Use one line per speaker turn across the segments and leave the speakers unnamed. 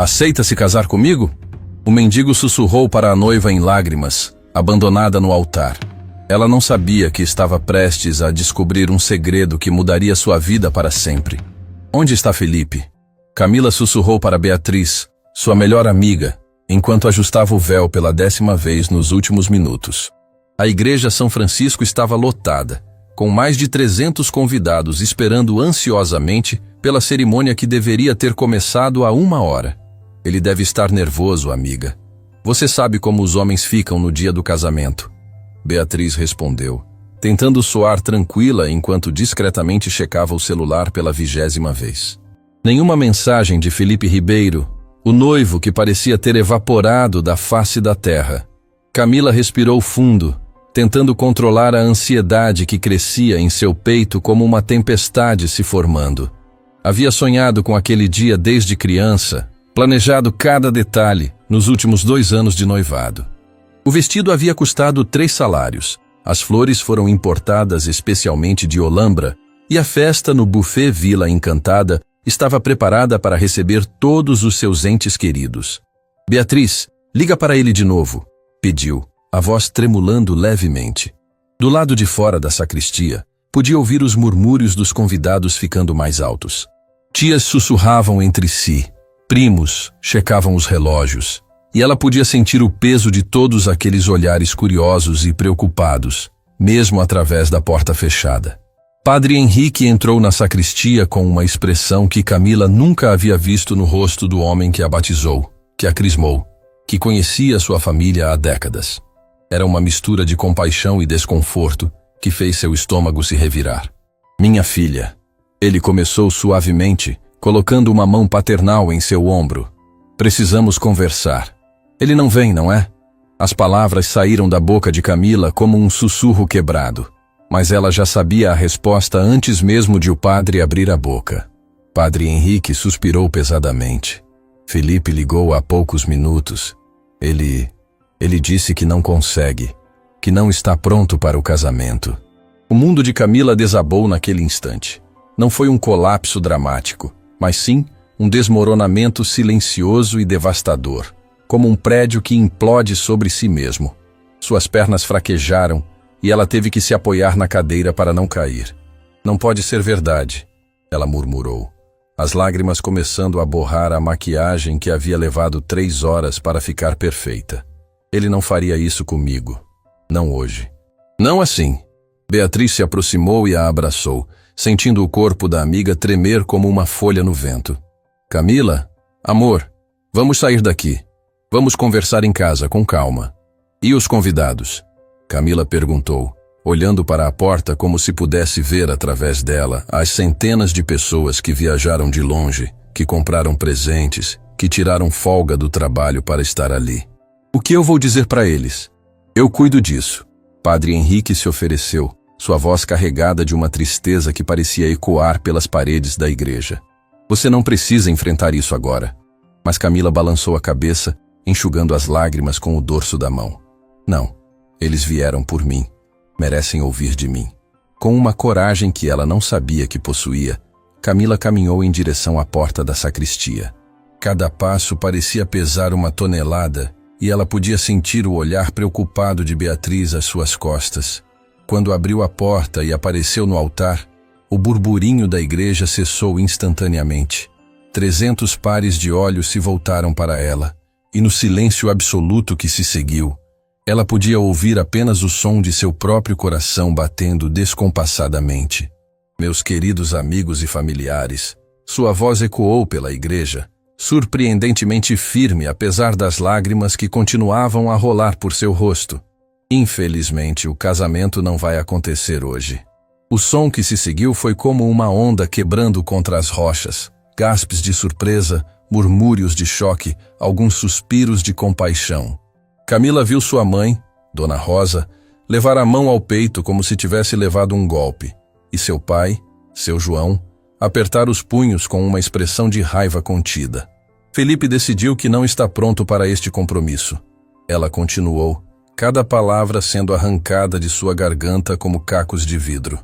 Aceita se casar comigo? O mendigo sussurrou para a noiva em lágrimas, abandonada no altar. Ela não sabia que estava prestes a descobrir um segredo que mudaria sua vida para sempre. Onde está Felipe? Camila sussurrou para Beatriz, sua melhor amiga, enquanto ajustava o véu pela 10ª vez nos últimos minutos. A igreja São Francisco estava lotada, com mais de 300 convidados esperando ansiosamente pela cerimônia que deveria ter começado há 1 hora. Ele deve estar nervoso, amiga. Você sabe como os homens ficam no dia do casamento. Beatriz respondeu, tentando soar tranquila enquanto discretamente checava o celular pela 20ª vez. Nenhuma mensagem de Felipe Ribeiro, o noivo que parecia ter evaporado da face da terra. Camila respirou fundo, tentando controlar a ansiedade que crescia em seu peito como uma tempestade se formando. Havia sonhado com aquele dia desde criança, planejado cada detalhe nos últimos 2 anos de noivado. O vestido havia custado 3 salários, as flores foram importadas especialmente de Olambra e a festa no buffet Vila Encantada estava preparada para receber todos os seus entes queridos. Beatriz, liga para ele de novo, pediu, a voz tremulando levemente. Do lado de fora da sacristia, podia ouvir os murmúrios dos convidados ficando mais altos. Tias sussurravam entre si, primos checavam os relógios, e ela podia sentir o peso de todos aqueles olhares curiosos e preocupados, mesmo através da porta fechada. Padre Henrique entrou na sacristia com uma expressão que Camila nunca havia visto no rosto do homem que a batizou, que a crismou, que conhecia sua família há décadas. Era uma mistura de compaixão e desconforto que fez seu estômago se revirar. Minha filha, ele começou suavemente, colocando uma mão paternal em seu ombro. Precisamos conversar. Ele não vem, não é? As palavras saíram da boca de Camila como um sussurro quebrado, mas ela já sabia a resposta antes mesmo de o padre abrir a boca. Padre Henrique suspirou pesadamente. Felipe ligou há poucos minutos. Ele disse que não consegue, que não está pronto para o casamento. O mundo de Camila desabou naquele instante. Não foi um colapso dramático, mas sim um desmoronamento silencioso e devastador, como um prédio que implode sobre si mesmo. Suas pernas fraquejaram e ela teve que se apoiar na cadeira para não cair. Não pode ser verdade, ela murmurou, as lágrimas começando a borrar a maquiagem que havia levado 3 horas para ficar perfeita. Ele não faria isso comigo. Não hoje. Não assim. Beatriz se aproximou e a abraçou, sentindo o corpo da amiga tremer como uma folha no vento. Camila, amor, vamos sair daqui. Vamos conversar em casa, com calma. E os convidados? Camila perguntou, olhando para a porta como se pudesse ver através dela as centenas de pessoas que viajaram de longe, que compraram presentes, que tiraram folga do trabalho para estar ali. O que eu vou dizer para eles? Eu cuido disso. Padre Henrique se ofereceu, sua voz carregada de uma tristeza que parecia ecoar pelas paredes da igreja. Você não precisa enfrentar isso agora. Mas Camila balançou a cabeça, enxugando as lágrimas com o dorso da mão. Não, eles vieram por mim. Merecem ouvir de mim. Com uma coragem que ela não sabia que possuía, Camila caminhou em direção à porta da sacristia. Cada passo parecia pesar 1 tonelada, e ela podia sentir o olhar preocupado de Beatriz às suas costas. Quando abriu a porta e apareceu no altar, o burburinho da igreja cessou instantaneamente. 300 pares de olhos se voltaram para ela, e no silêncio absoluto que se seguiu, ela podia ouvir apenas o som de seu próprio coração batendo descompassadamente. Meus queridos amigos e familiares, sua voz ecoou pela igreja, surpreendentemente firme apesar das lágrimas que continuavam a rolar por seu rosto. Infelizmente, o casamento não vai acontecer hoje. O som que se seguiu foi como uma onda quebrando contra as rochas, gaspes de surpresa, murmúrios de choque, alguns suspiros de compaixão. Camila viu sua mãe, Dona Rosa, levar a mão ao peito como se tivesse levado um golpe, e seu pai, seu João, apertar os punhos com uma expressão de raiva contida. Felipe decidiu que não está pronto para este compromisso. Ela continuou, cada palavra sendo arrancada de sua garganta como cacos de vidro.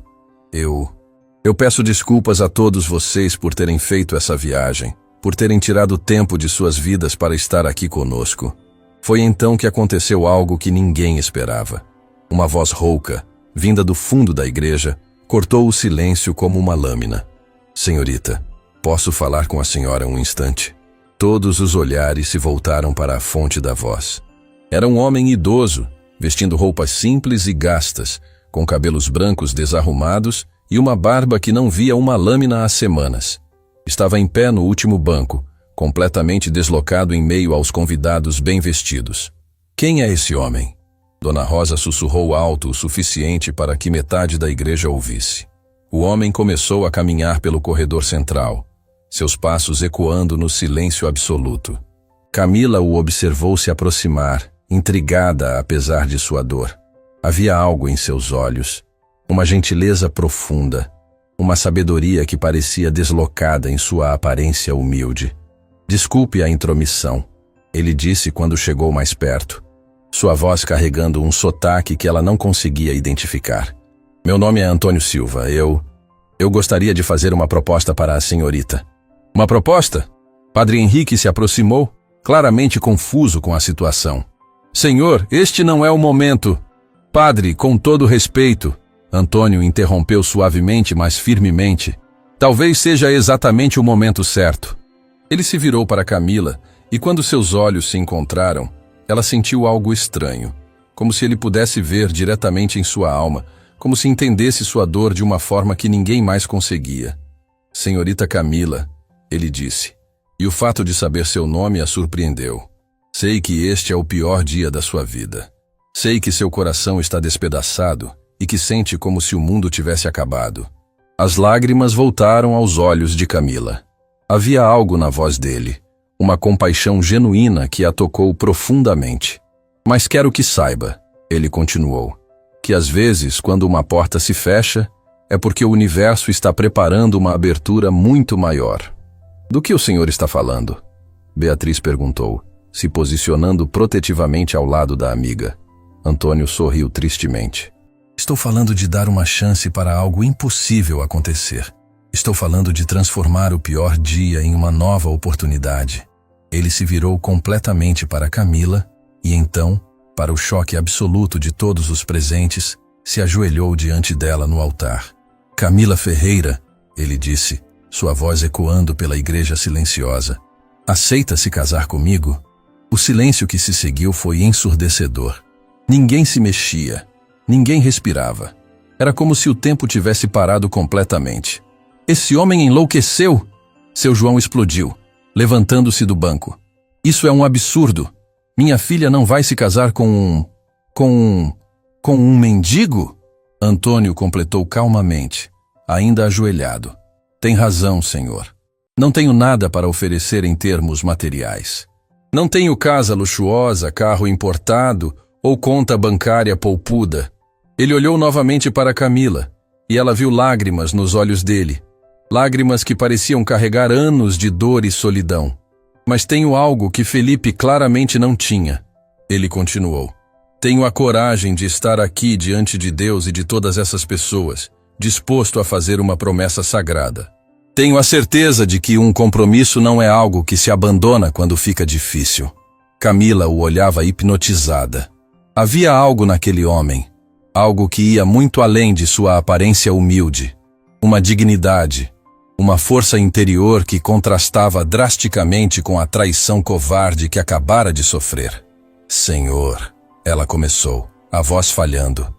Eu peço desculpas a todos vocês por terem feito essa viagem. por terem tirado tempo de suas vidas para estar aqui conosco. Foi então que aconteceu algo que ninguém esperava. Uma voz rouca, vinda do fundo da igreja, cortou o silêncio como uma lâmina. Senhorita, posso falar com a senhora um instante? Todos os olhares se voltaram para a fonte da voz. Era um homem idoso, vestindo roupas simples e gastas, com cabelos brancos desarrumados e uma barba que não via uma lâmina há semanas. Estava em pé no último banco, completamente deslocado em meio aos convidados bem vestidos. Quem é esse homem? Dona Rosa sussurrou alto o suficiente para que metade da igreja ouvisse. O homem começou a caminhar pelo corredor central, seus passos ecoando no silêncio absoluto. Camila o observou se aproximar, intrigada apesar de sua dor. Havia algo em seus olhos, uma gentileza profunda, uma sabedoria que parecia deslocada em sua aparência humilde. Desculpe a intromissão, ele disse quando chegou mais perto, sua voz carregando um sotaque que ela não conseguia identificar. Meu nome é Antônio Silva, eu gostaria de fazer uma proposta para a senhorita. Uma proposta? Padre Henrique se aproximou, claramente confuso com a situação. Senhor, este não é o momento. Padre, com todo respeito, Antônio interrompeu suavemente, mas firmemente. Talvez seja exatamente o momento certo. Ele se virou para Camila, e quando seus olhos se encontraram, ela sentiu algo estranho, como se ele pudesse ver diretamente em sua alma, como se entendesse sua dor de uma forma que ninguém mais conseguia. Senhorita Camila, ele disse, e o fato de saber seu nome a surpreendeu. Sei que este é o pior dia da sua vida. Sei que seu coração está despedaçado e que sente como se o mundo tivesse acabado. As lágrimas voltaram aos olhos de Camila. Havia algo na voz dele, uma compaixão genuína que a tocou profundamente. Mas quero que saiba, ele continuou, que às vezes, quando uma porta se fecha, é porque o universo está preparando uma abertura muito maior. Do que o senhor está falando? Beatriz perguntou, se posicionando protetivamente ao lado da amiga. Antônio sorriu tristemente. Estou falando de dar uma chance para algo impossível acontecer. Estou falando de transformar o pior dia em uma nova oportunidade. Ele se virou completamente para Camila e então, para o choque absoluto de todos os presentes, se ajoelhou diante dela no altar. Camila Ferreira, ele disse, sua voz ecoando pela igreja silenciosa. Aceita se casar comigo? O silêncio que se seguiu foi ensurdecedor. Ninguém se mexia, ninguém respirava. Era como se o tempo tivesse parado completamente. Esse homem enlouqueceu! Seu João explodiu, levantando-se do banco. Isso é um absurdo. Minha filha não vai se casar com um mendigo? Antônio completou calmamente, ainda ajoelhado. Tem razão, senhor. Não tenho nada para oferecer em termos materiais. Não tenho casa luxuosa, carro importado ou conta bancária poupuda. Ele olhou novamente para Camila, e ela viu lágrimas nos olhos dele. Lágrimas que pareciam carregar anos de dor e solidão. Mas tenho algo que Felipe claramente não tinha. Ele continuou. Tenho a coragem de estar aqui diante de Deus e de todas essas pessoas, disposto a fazer uma promessa sagrada. Tenho a certeza de que um compromisso não é algo que se abandona quando fica difícil. Camila o olhava hipnotizada. Havia algo naquele homem, algo que ia muito além de sua aparência humilde. Uma dignidade, uma força interior que contrastava drasticamente com a traição covarde que acabara de sofrer. Senhor, ela começou, a voz falhando.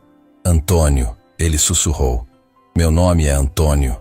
Antônio, ele sussurrou. Meu nome é Antônio.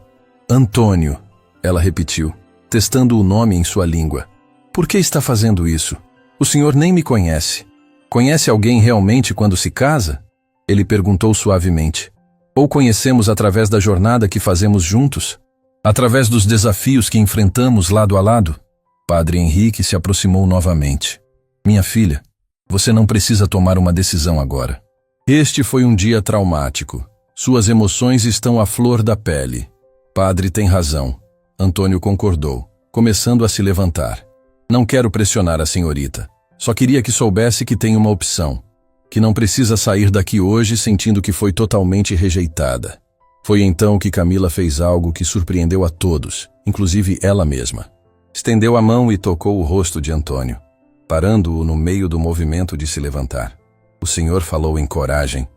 Antônio, ela repetiu, testando o nome em sua língua. Por que está fazendo isso? O senhor nem me conhece. Conhece alguém realmente quando se casa? Ele perguntou suavemente. Ou conhecemos através da jornada que fazemos juntos? Através dos desafios que enfrentamos lado a lado? Padre Henrique se aproximou novamente. Minha filha, você não precisa tomar uma decisão agora. Este foi um dia traumático. Suas emoções estão à flor da pele. Padre tem razão. Antônio concordou, começando a se levantar. Não quero pressionar a senhorita. Só queria que soubesse que tem uma opção. Que não precisa sair daqui hoje sentindo que foi totalmente rejeitada. Foi então que Camila fez algo que surpreendeu a todos, inclusive ela mesma. Estendeu a mão e tocou o rosto de Antônio, parando-o no meio do movimento de se levantar. O senhor falou em coragem,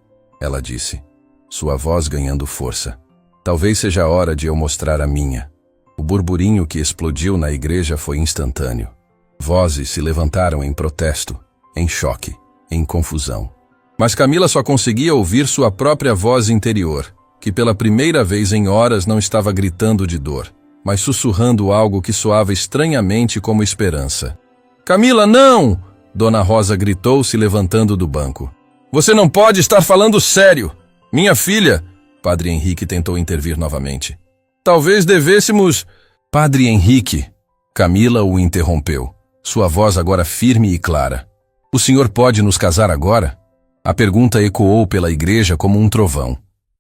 ela disse, sua voz ganhando força. Talvez seja a hora de eu mostrar a minha. O burburinho que explodiu na igreja foi instantâneo. Vozes se levantaram em protesto, em choque, em confusão. Mas Camila só conseguia ouvir sua própria voz interior, que pela primeira vez em horas não estava gritando de dor, mas sussurrando algo que soava estranhamente como esperança. Camila, não! Dona Rosa gritou, se levantando do banco. Você não pode estar falando sério! Minha filha! Padre Henrique tentou intervir novamente. Talvez devêssemos... Padre Henrique! Camila o interrompeu, sua voz agora firme e clara. O senhor pode nos casar agora? A pergunta ecoou pela igreja como um trovão.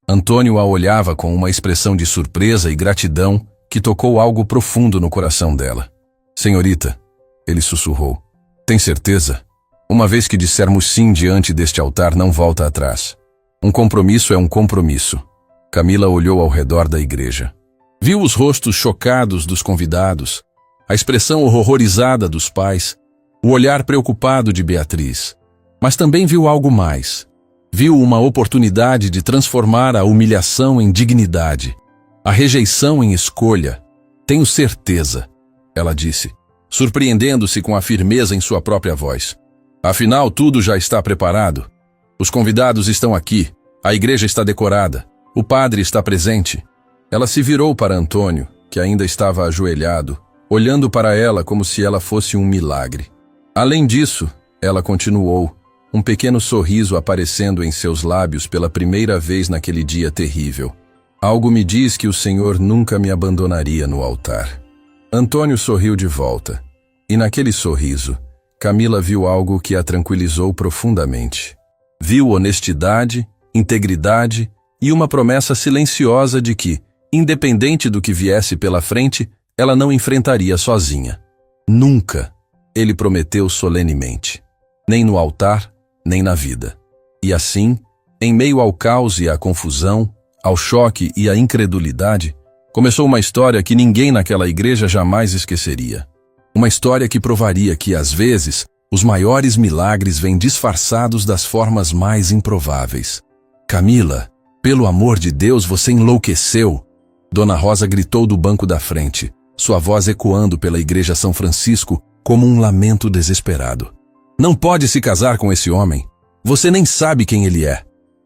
Antônio a olhava com uma expressão de surpresa e gratidão que tocou algo profundo no coração dela. Senhorita, ele sussurrou, tem certeza? Uma vez que dissermos sim diante deste altar, não volta atrás. Um compromisso é um compromisso. Camila olhou ao redor da igreja. Viu os rostos chocados dos convidados, a expressão horrorizada dos pais, o olhar preocupado de Beatriz. Mas também viu algo mais. Viu uma oportunidade de transformar a humilhação em dignidade, a rejeição em escolha. Tenho certeza, ela disse, surpreendendo-se com a firmeza em sua própria voz. Afinal, tudo já está preparado. Os convidados estão aqui, a igreja está decorada, o padre está presente. Ela se virou para Antônio, que ainda estava ajoelhado, olhando para ela como se ela fosse um milagre. Além disso, ela continuou, um pequeno sorriso aparecendo em seus lábios pela primeira vez naquele dia terrível. Algo me diz que o Senhor nunca me abandonaria no altar. Antônio sorriu de volta, e naquele sorriso, Camila viu algo que a tranquilizou profundamente. Viu honestidade, integridade e uma promessa silenciosa de que, independente do que viesse pela frente, ela não enfrentaria sozinha. Nunca, ele prometeu solenemente. Nem no altar, nem na vida. E assim, em meio ao caos e à confusão, ao choque e à incredulidade, começou uma história que ninguém naquela igreja jamais esqueceria. Uma história que provaria que, às vezes, os maiores milagres vêm disfarçados das formas mais improváveis. Camila, pelo amor de Deus, você enlouqueceu! Dona Rosa gritou do banco da frente, sua voz ecoando pela igreja São Francisco como um lamento desesperado. Não pode se casar com esse homem. Você nem sabe quem ele é.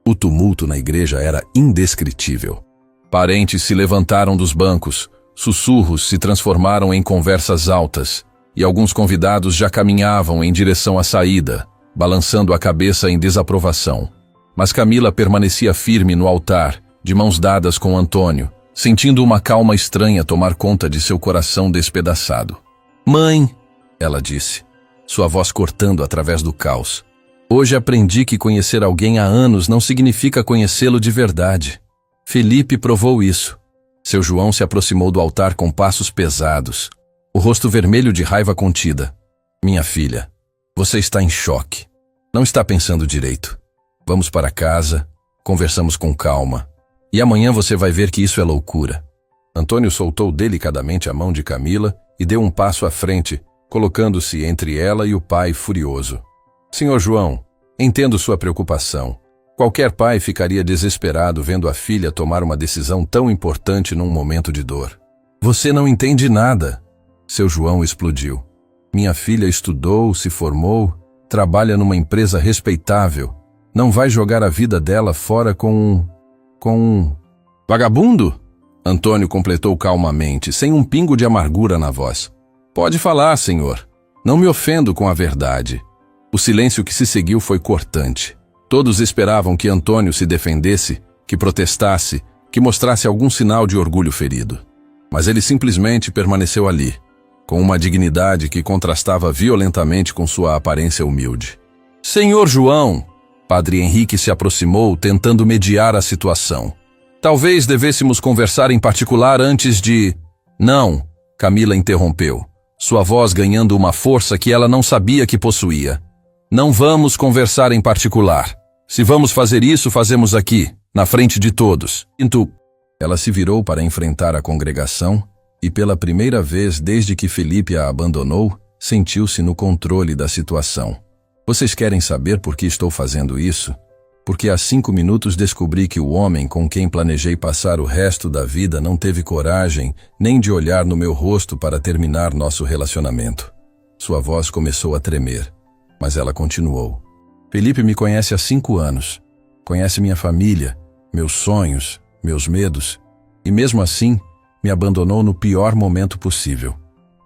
O tumulto na igreja era indescritível. Parentes se levantaram dos bancos, sussurros se transformaram em conversas altas, e alguns convidados já caminhavam em direção à saída, balançando a cabeça em desaprovação. Mas Camila permanecia firme no altar, de mãos dadas com Antônio, sentindo uma calma estranha tomar conta de seu coração despedaçado. Mãe, ela disse, sua voz cortando através do caos. Hoje aprendi que conhecer alguém há anos não significa conhecê-lo de verdade. Felipe provou isso. Seu João se aproximou do altar com passos pesados, o rosto vermelho de raiva contida. Minha filha, você está em choque. Não está pensando direito. Vamos para casa, conversamos com calma. E amanhã você vai ver que isso é loucura. Antônio soltou delicadamente a mão de Camila e deu um passo à frente, colocando-se entre ela e o pai furioso. Senhor João, entendo sua preocupação. Qualquer pai ficaria desesperado vendo a filha tomar uma decisão tão importante num momento de dor. Você não entende nada. Seu João explodiu. Minha filha estudou, se formou, trabalha numa empresa respeitável. Não vai jogar a vida dela fora com um... Vagabundo? Antônio completou calmamente, sem um pingo de amargura na voz. Pode falar, senhor. Não me ofendo com a verdade. O silêncio que se seguiu foi cortante. Todos esperavam que Antônio se defendesse, que protestasse, que mostrasse algum sinal de orgulho ferido. Mas ele simplesmente permaneceu ali, com uma dignidade que contrastava violentamente com sua aparência humilde. Senhor João, Padre Henrique se aproximou, tentando mediar a situação. Talvez devêssemos conversar em particular antes de... Não, Camila interrompeu, sua voz ganhando uma força que ela não sabia que possuía. Não vamos conversar em particular. Se vamos fazer isso, fazemos aqui, na frente de todos. Ela se virou para enfrentar a congregação E pela primeira vez desde que Felipe a abandonou, sentiu-se no controle da situação. Vocês querem saber por que estou fazendo isso? Porque há 5 minutos descobri que o homem com quem planejei passar o resto da vida não teve coragem nem de olhar no meu rosto para terminar nosso relacionamento. Sua voz começou a tremer, mas ela continuou. Felipe me conhece há 5 anos. Conhece minha família, meus sonhos, meus medos, e mesmo assim, me abandonou no pior momento possível.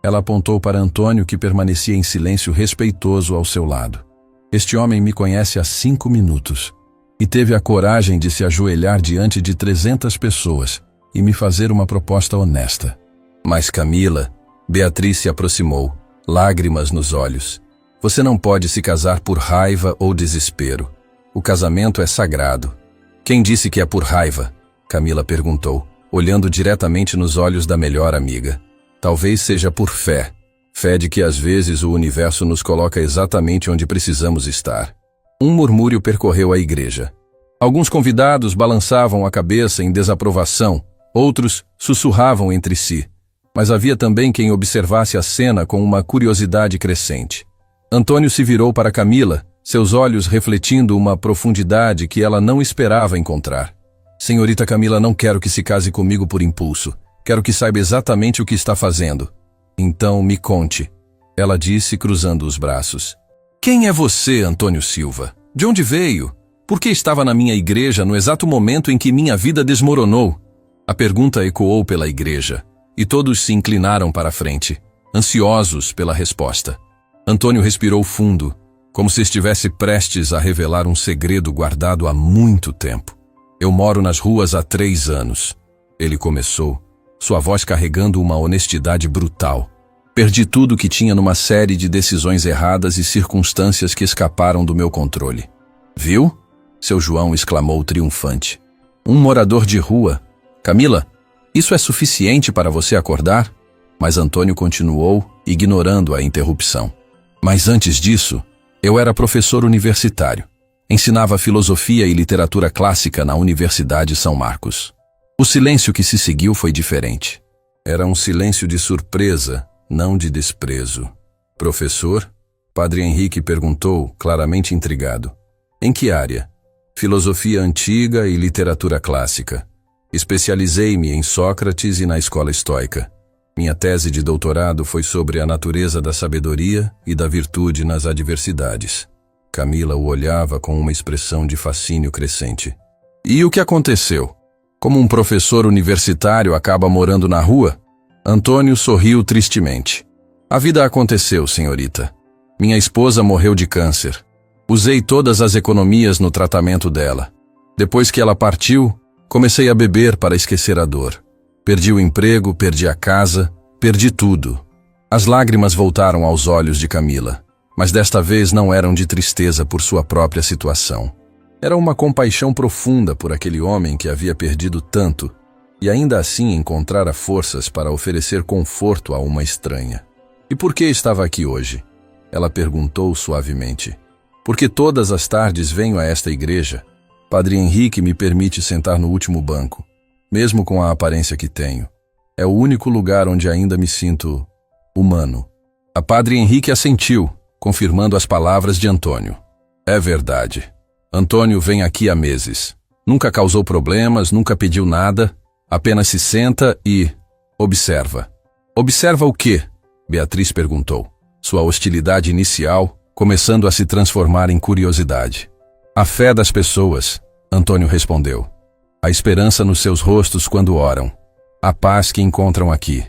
Ela apontou para Antônio, que permanecia em silêncio respeitoso ao seu lado. Este homem me conhece há 5 minutos e teve a coragem de se ajoelhar diante de 300 pessoas e me fazer uma proposta honesta. Mas Camila, Beatriz se aproximou, lágrimas nos olhos. Você não pode se casar por raiva ou desespero. O casamento é sagrado. Quem disse que é por raiva? Camila perguntou, olhando diretamente nos olhos da melhor amiga. Talvez seja por fé. Fé de que às vezes o universo nos coloca exatamente onde precisamos estar. Um murmúrio percorreu a igreja. Alguns convidados balançavam a cabeça em desaprovação, outros sussurravam entre si. Mas havia também quem observasse a cena com uma curiosidade crescente. Antônio se virou para Camila, seus olhos refletindo uma profundidade que ela não esperava encontrar. Senhorita Camila, não quero que se case comigo por impulso. Quero que saiba exatamente o que está fazendo. Então, me conte, ela disse, cruzando os braços. Quem é você, Antônio Silva? De onde veio? Por que estava na minha igreja no exato momento em que minha vida desmoronou? A pergunta ecoou pela igreja, e todos se inclinaram para a frente, ansiosos pela resposta. Antônio respirou fundo, como se estivesse prestes a revelar um segredo guardado há muito tempo. Eu moro nas ruas há 3 anos. Ele começou, sua voz carregando uma honestidade brutal. Perdi tudo que tinha numa série de decisões erradas e circunstâncias que escaparam do meu controle. Viu? Seu João exclamou triunfante. Um morador de rua. Camila, isso é suficiente para você acordar? Mas Antônio continuou, ignorando a interrupção. Mas antes disso, eu era professor universitário. Ensinava filosofia e literatura clássica na Universidade São Marcos. O silêncio que se seguiu foi diferente. Era um silêncio de surpresa, não de desprezo. Professor? Padre Henrique perguntou, claramente intrigado. Em que área? Filosofia antiga e literatura clássica. Especializei-me em Sócrates e na escola estoica. Minha tese de doutorado foi sobre a natureza da sabedoria e da virtude nas adversidades. Camila o olhava com uma expressão de fascínio crescente. E o que aconteceu? Como um professor universitário acaba morando na rua? Antônio sorriu tristemente. A vida aconteceu, senhorita. Minha esposa morreu de câncer. Usei todas as economias no tratamento dela. Depois que ela partiu, comecei a beber para esquecer a dor. Perdi o emprego, perdi a casa, perdi tudo. As lágrimas voltaram aos olhos de Camila, mas desta vez não eram de tristeza por sua própria situação. Era uma compaixão profunda por aquele homem que havia perdido tanto e ainda assim encontrara forças para oferecer conforto a uma estranha. E por que estava aqui hoje? Ela perguntou suavemente. Porque todas as tardes venho a esta igreja. Padre Henrique me permite sentar no último banco, mesmo com a aparência que tenho. É o único lugar onde ainda me sinto humano. A Padre Henrique assentiu, confirmando as palavras de Antônio. É verdade. Antônio vem aqui há meses. Nunca causou problemas, nunca pediu nada, apenas se senta e observa. Observa o quê? Beatriz perguntou. Sua hostilidade inicial começando a se transformar em curiosidade. A fé das pessoas, Antônio respondeu. A esperança nos seus rostos quando oram. A paz que encontram aqui.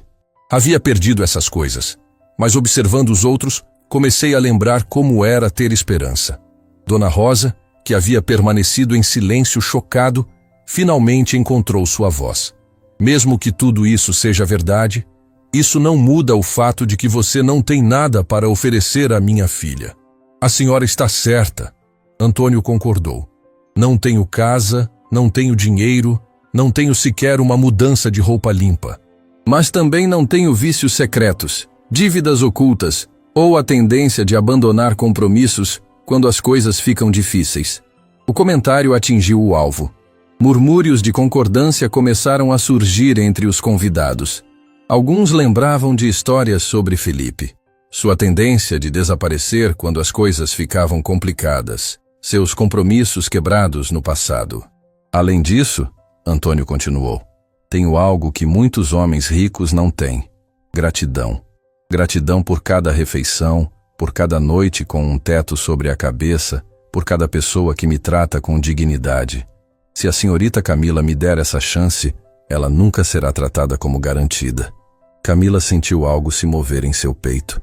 Havia perdido essas coisas, mas observando os outros, comecei a lembrar como era ter esperança. Dona Rosa, que havia permanecido em silêncio chocado, finalmente encontrou sua voz. Mesmo que tudo isso seja verdade, isso não muda o fato de que você não tem nada para oferecer à minha filha. A senhora está certa. Antônio concordou. Não tenho casa, não tenho dinheiro, não tenho sequer uma mudança de roupa limpa. Mas também não tenho vícios secretos, dívidas ocultas, ou a tendência de abandonar compromissos quando as coisas ficam difíceis. O comentário atingiu o alvo. Murmúrios de concordância começaram a surgir entre os convidados. Alguns lembravam de histórias sobre Felipe, sua tendência de desaparecer quando as coisas ficavam complicadas, seus compromissos quebrados no passado. Além disso, Antônio continuou, tenho algo que muitos homens ricos não têm: gratidão. Gratidão por cada refeição, por cada noite com um teto sobre a cabeça, por cada pessoa que me trata com dignidade. Se a senhorita Camila me der essa chance, ela nunca será tratada como garantida. Camila sentiu algo se mover em seu peito.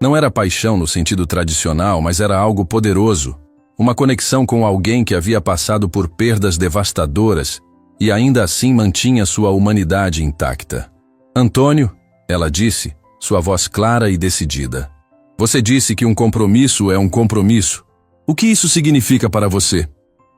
Não era paixão no sentido tradicional, mas era algo poderoso. Uma conexão com alguém que havia passado por perdas devastadoras e ainda assim mantinha sua humanidade intacta. Antônio, ela disse, sua voz clara e decidida. Você disse que um compromisso é um compromisso. O que isso significa para você?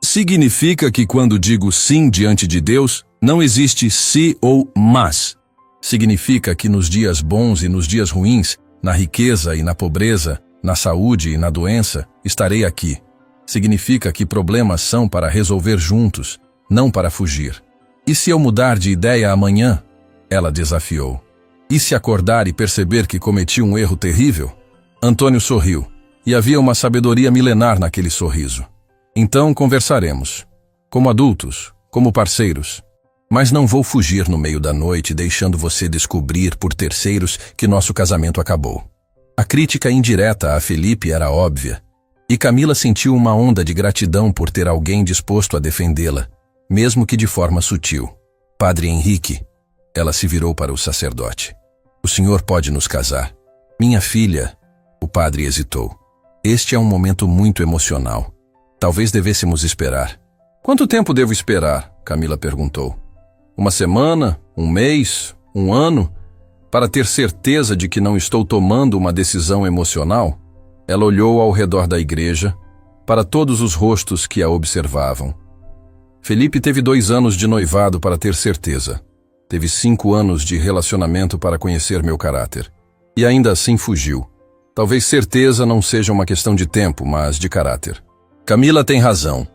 Significa que quando digo sim diante de Deus, não existe se ou mas. Significa que nos dias bons e nos dias ruins, na riqueza e na pobreza, na saúde e na doença, estarei aqui. Significa que problemas são para resolver juntos, não para fugir. E se eu mudar de ideia amanhã? Ela desafiou. E se acordar e perceber que cometi um erro terrível? Antônio sorriu, e havia uma sabedoria milenar naquele sorriso. Então conversaremos, como adultos, como parceiros. Mas não vou fugir no meio da noite deixando você descobrir por terceiros que nosso casamento acabou. A crítica indireta a Felipe era óbvia, e Camila sentiu uma onda de gratidão por ter alguém disposto a defendê-la, mesmo que de forma sutil. Padre Henrique, ela se virou para o sacerdote. O senhor pode nos casar. Minha filha, o padre hesitou. Este é um momento muito emocional. Talvez devêssemos esperar. Quanto tempo devo esperar? Camila perguntou. Uma semana? Um mês? Um ano? Para ter certeza de que não estou tomando uma decisão emocional? Ela olhou ao redor da igreja, para todos os rostos que a observavam. Felipe teve 2 anos de noivado para ter certeza. Teve 5 anos de relacionamento para conhecer meu caráter. E ainda assim fugiu. Talvez certeza não seja uma questão de tempo, mas de caráter. Camila tem razão.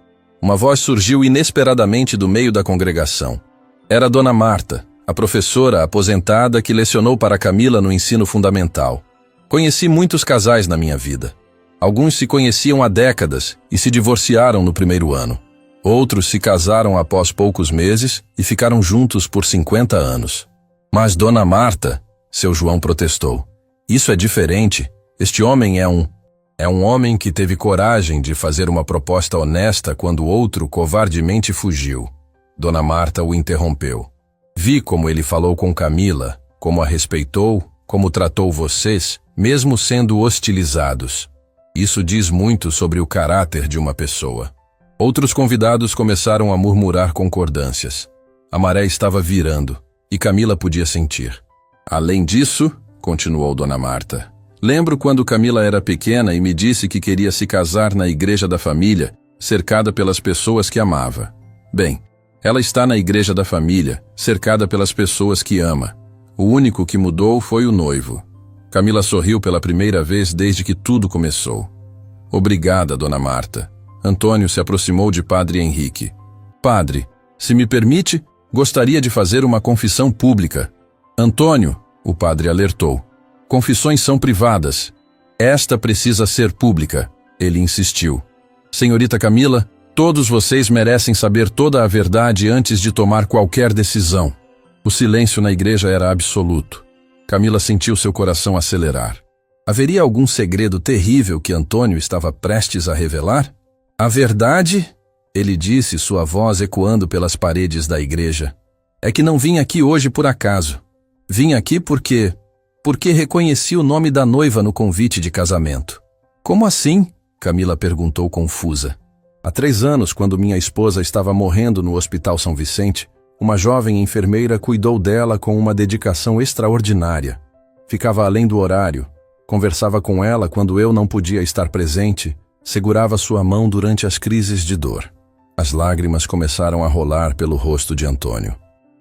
Uma voz surgiu inesperadamente do meio da congregação. Era Dona Marta, a professora aposentada que lecionou para Camila no ensino fundamental. Conheci muitos casais na minha vida. Alguns se conheciam há décadas e se divorciaram no primeiro ano. Outros se casaram após poucos meses e ficaram juntos por 50 anos. Mas Dona Marta, seu João protestou. Isso é diferente. Este homem é um homem que teve coragem de fazer uma proposta honesta quando outro covardemente fugiu. Dona Marta o interrompeu. Vi como ele falou com Camila, como a respeitou, como tratou vocês, mesmo sendo hostilizados. Isso diz muito sobre o caráter de uma pessoa. Outros convidados começaram a murmurar concordâncias. A maré estava virando, e Camila podia sentir. Além disso, continuou Dona Marta, lembro quando Camila era pequena e me disse que queria se casar na igreja da família, cercada pelas pessoas que amava. Bem, ela está na igreja da família, cercada pelas pessoas que ama. O único que mudou foi o noivo. Camila sorriu pela primeira vez desde que tudo começou. Obrigada, Dona Marta. Antônio se aproximou de Padre Henrique. Padre, se me permite, gostaria de fazer uma confissão pública. Antônio, o padre alertou. Confissões são privadas. Esta precisa ser pública, ele insistiu. Senhorita Camila, todos vocês merecem saber toda a verdade antes de tomar qualquer decisão. O silêncio na igreja era absoluto. Camila sentiu seu coração acelerar. Haveria algum segredo terrível que Antônio estava prestes a revelar? A verdade, ele disse, sua voz ecoando pelas paredes da igreja, é que não vim aqui hoje por acaso. Vim aqui porque reconheci o nome da noiva no convite de casamento. Como assim? Camila perguntou confusa. Há 3 anos, quando minha esposa estava morrendo no Hospital São Vicente, uma jovem enfermeira cuidou dela com uma dedicação extraordinária. Ficava além do horário, conversava com ela quando eu não podia estar presente, segurava sua mão durante as crises de dor. As lágrimas começaram a rolar pelo rosto de Antônio.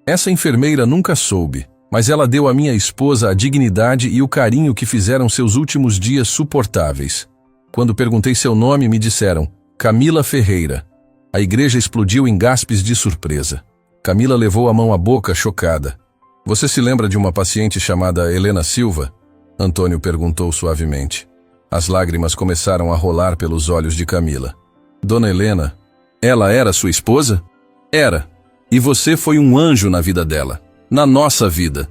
Essa enfermeira nunca soube, mas ela deu à minha esposa a dignidade e o carinho que fizeram seus últimos dias suportáveis. Quando perguntei seu nome, me disseram, Camila Ferreira. A igreja explodiu em gaspes de surpresa. Camila levou a mão à boca, chocada. Você se lembra de uma paciente chamada Helena Silva? Antônio perguntou suavemente. As lágrimas começaram a rolar pelos olhos de Camila. Dona Helena, ela era sua esposa? Era. E você foi um anjo na vida dela. Na nossa vida.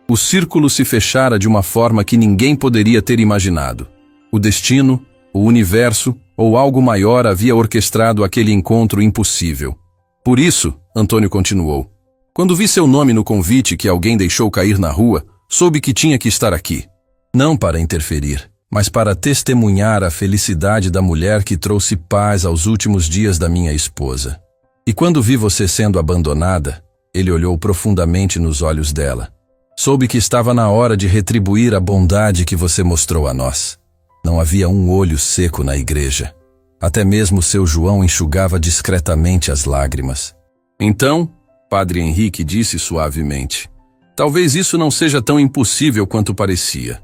O círculo se fechara de uma forma que ninguém poderia ter imaginado. O destino, o universo ou algo maior havia orquestrado aquele encontro impossível. Por isso, Antônio continuou, quando vi seu nome no convite que alguém deixou cair na rua, soube que tinha que estar aqui. Não para interferir, mas para testemunhar a felicidade da mulher que trouxe paz aos últimos dias da minha esposa. E quando vi você sendo abandonada, ele olhou profundamente nos olhos dela. Soube que estava na hora de retribuir a bondade que você mostrou a nós. Não havia um olho seco na igreja. Até mesmo seu João enxugava discretamente as lágrimas. Então, Padre Henrique disse suavemente, talvez isso não seja tão impossível quanto parecia.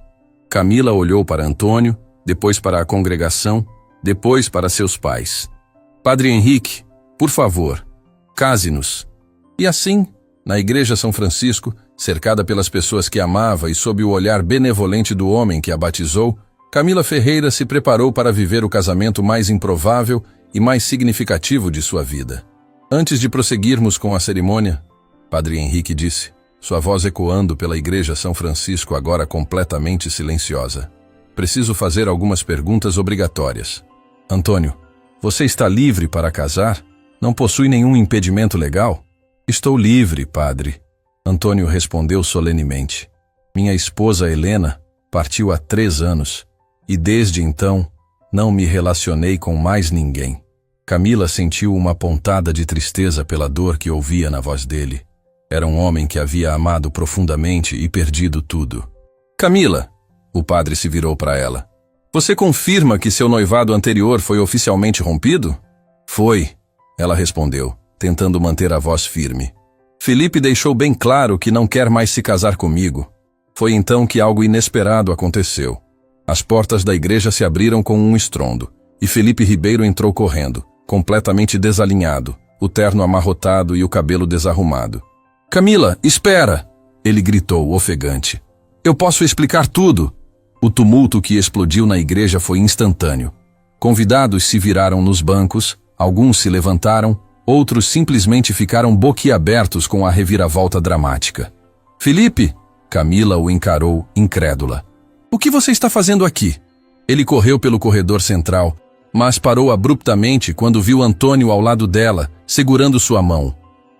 Camila olhou para Antônio, depois para a congregação, depois para seus pais. Padre Henrique, por favor, case-nos. E assim, na Igreja São Francisco, cercada pelas pessoas que amava e sob o olhar benevolente do homem que a batizou, Camila Ferreira se preparou para viver o casamento mais improvável e mais significativo de sua vida. Antes de prosseguirmos com a cerimônia, Padre Henrique disse, sua voz ecoando pela Igreja São Francisco agora completamente silenciosa. Preciso fazer algumas perguntas obrigatórias. Antônio, você está livre para casar? Não possui nenhum impedimento legal? Estou livre, padre. Antônio respondeu solenemente. Minha esposa Helena partiu há 3 anos e desde então não me relacionei com mais ninguém. Camila sentiu uma pontada de tristeza pela dor que ouvia na voz dele. Era um homem que havia amado profundamente e perdido tudo. Camila, o padre se virou para ela. Você confirma que seu noivado anterior foi oficialmente rompido? Foi, ela respondeu, tentando manter a voz firme. Felipe deixou bem claro que não quer mais se casar comigo. Foi então que algo inesperado aconteceu. As portas da igreja se abriram com um estrondo, e Felipe Ribeiro entrou correndo, completamente desalinhado, o terno amarrotado e o cabelo desarrumado. Camila, espera! Ele gritou, ofegante. Eu posso explicar tudo! O tumulto que explodiu na igreja foi instantâneo. Convidados se viraram nos bancos, alguns se levantaram, outros simplesmente ficaram boquiabertos com a reviravolta dramática. Felipe! Camila o encarou, incrédula. O que você está fazendo aqui? Ele correu pelo corredor central, mas parou abruptamente quando viu Antônio ao lado dela, segurando sua mão.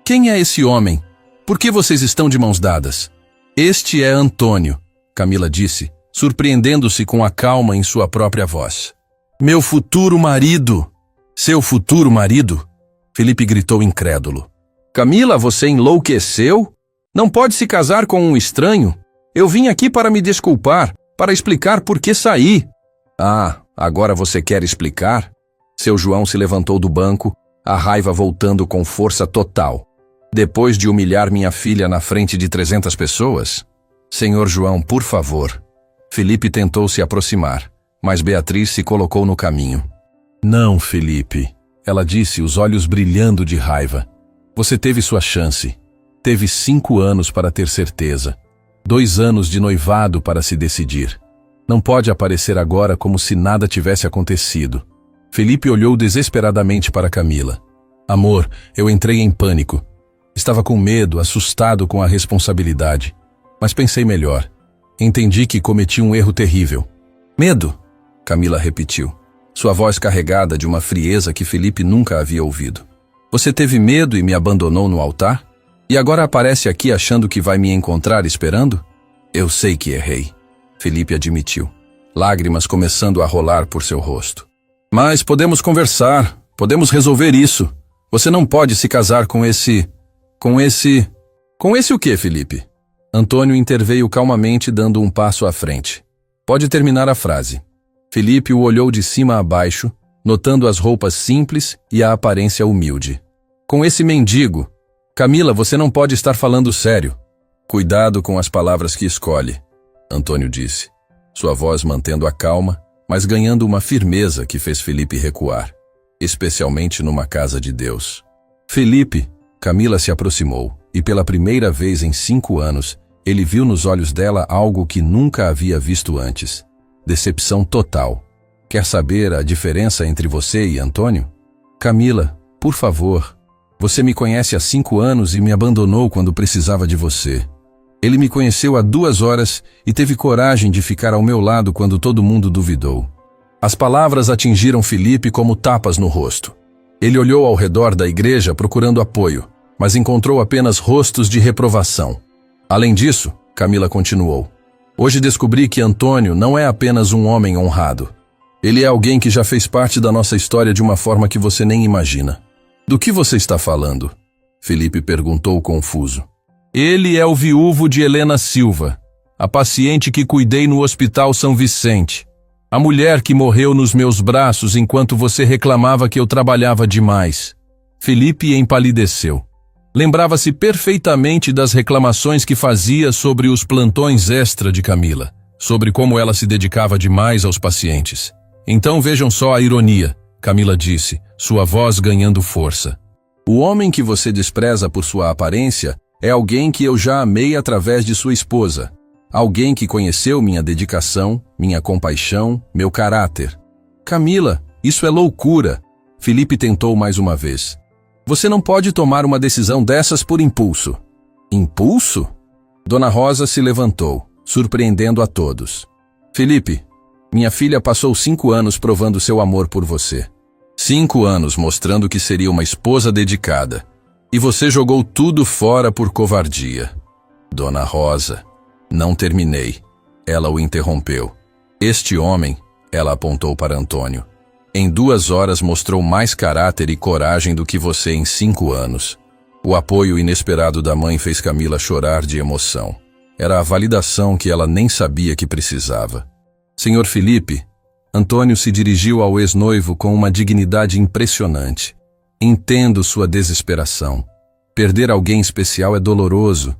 Quem é esse homem? Por que vocês estão de mãos dadas? Este é Antônio, Camila disse, surpreendendo-se com a calma em sua própria voz. Meu futuro marido! Seu futuro marido? Felipe gritou incrédulo. Camila, você enlouqueceu? Não pode se casar com um estranho? Eu vim aqui para me desculpar, para explicar por que saí. Ah, agora você quer explicar? Seu João se levantou do banco, a raiva voltando com força total. Depois de humilhar minha filha na frente de 300 pessoas? Senhor João, por favor. Felipe tentou se aproximar, mas Beatriz se colocou no caminho. Não, Felipe, ela disse, os olhos brilhando de raiva. Você teve sua chance. Teve 5 anos para ter certeza. 2 anos de noivado para se decidir. Não pode aparecer agora como se nada tivesse acontecido. Felipe olhou desesperadamente para Camila. Amor, eu entrei em pânico. Estava com medo, assustado com a responsabilidade. Mas pensei melhor. Entendi que cometi um erro terrível. Medo? Camila repetiu, sua voz carregada de uma frieza que Felipe nunca havia ouvido. Você teve medo e me abandonou no altar? E agora aparece aqui achando que vai me encontrar esperando? Eu sei que errei, Felipe admitiu, lágrimas começando a rolar por seu rosto. Mas podemos conversar, podemos resolver isso. Você não pode se casar com esse... Com esse o quê, Felipe? Antônio interveio calmamente, dando um passo à frente. Pode terminar a frase. Felipe o olhou de cima a baixo, notando as roupas simples e a aparência humilde. Com esse mendigo... Camila, você não pode estar falando sério. Cuidado com as palavras que escolhe, Antônio disse, sua voz mantendo a calma, mas ganhando uma firmeza que fez Felipe recuar, especialmente numa casa de Deus. Felipe, Camila se aproximou E pela primeira vez em 5 anos, ele viu nos olhos dela algo que nunca havia visto antes. Decepção total. Quer saber a diferença entre você e Antônio? Camila, por favor. Você me conhece há 5 anos e me abandonou quando precisava de você. Ele me conheceu há 2 horas e teve coragem de ficar ao meu lado quando todo mundo duvidou. As palavras atingiram Felipe como tapas no rosto. Ele olhou ao redor da igreja procurando apoio, mas encontrou apenas rostos de reprovação. Além disso, Camila continuou, hoje descobri que Antônio não é apenas um homem honrado. Ele é alguém que já fez parte da nossa história de uma forma que você nem imagina. Do que você está falando? Felipe perguntou confuso. Ele é o viúvo de Helena Silva, a paciente que cuidei no Hospital São Vicente. A mulher que morreu nos meus braços enquanto você reclamava que eu trabalhava demais. Felipe empalideceu. Lembrava-se perfeitamente das reclamações que fazia sobre os plantões extra de Camila, sobre como ela se dedicava demais aos pacientes. Então vejam só a ironia, Camila disse, sua voz ganhando força. O homem que você despreza por sua aparência é alguém que eu já amei através de sua esposa. Alguém que conheceu minha dedicação, minha compaixão, meu caráter. Camila, isso é loucura. Felipe tentou mais uma vez. Você não pode tomar uma decisão dessas por impulso. Impulso? Dona Rosa se levantou, surpreendendo a todos. Felipe, minha filha passou 5 anos provando seu amor por você. 5 anos mostrando que seria uma esposa dedicada. E você jogou tudo fora por covardia. Dona Rosa, não terminei. Ela o interrompeu. Este homem, ela apontou para Antônio, em 2 horas mostrou mais caráter e coragem do que você em 5 anos. O apoio inesperado da mãe fez Camila chorar de emoção. Era a validação que ela nem sabia que precisava. Senhor Felipe, Antônio se dirigiu ao ex-noivo com uma dignidade impressionante. Entendo sua desesperação. Perder alguém especial é doloroso,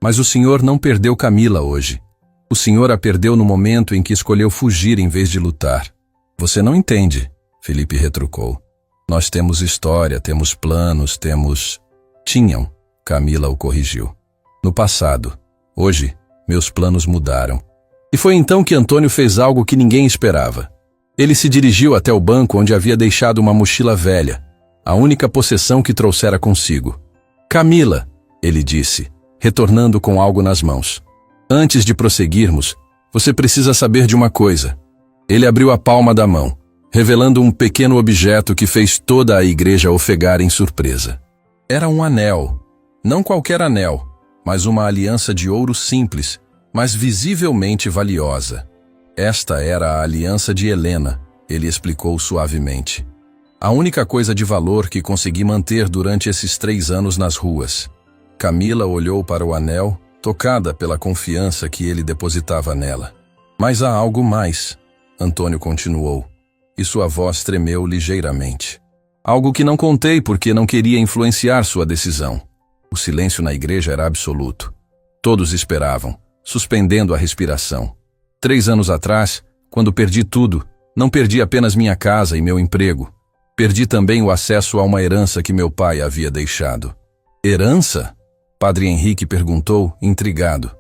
mas o senhor não perdeu Camila hoje. O senhor a perdeu no momento em que escolheu fugir em vez de lutar. Você não entende, Felipe retrucou. Nós temos história, temos planos, Tinham, Camila o corrigiu. No passado. Hoje, meus planos mudaram. E foi então que Antônio fez algo que ninguém esperava. Ele se dirigiu até o banco onde havia deixado uma mochila velha, a única possessão que trouxera consigo. Camila, ele disse, retornando com algo nas mãos. Antes de prosseguirmos, você precisa saber de uma coisa. Ele abriu a palma da mão, revelando um pequeno objeto que fez toda a igreja ofegar em surpresa. Era um anel. Não qualquer anel, mas uma aliança de ouro simples, mas visivelmente valiosa. Esta era a aliança de Helena, ele explicou suavemente. A única coisa de valor que consegui manter durante esses 3 anos nas ruas. Camila olhou para o anel, tocada pela confiança que ele depositava nela. Mas há algo mais, Antônio continuou, e sua voz tremeu ligeiramente. Algo que não contei porque não queria influenciar sua decisão. O silêncio na igreja era absoluto. Todos esperavam, suspendendo a respiração. 3 anos atrás, quando perdi tudo, não perdi apenas minha casa e meu emprego. Perdi também o acesso a uma herança que meu pai havia deixado. Herança? Padre Henrique perguntou, intrigado.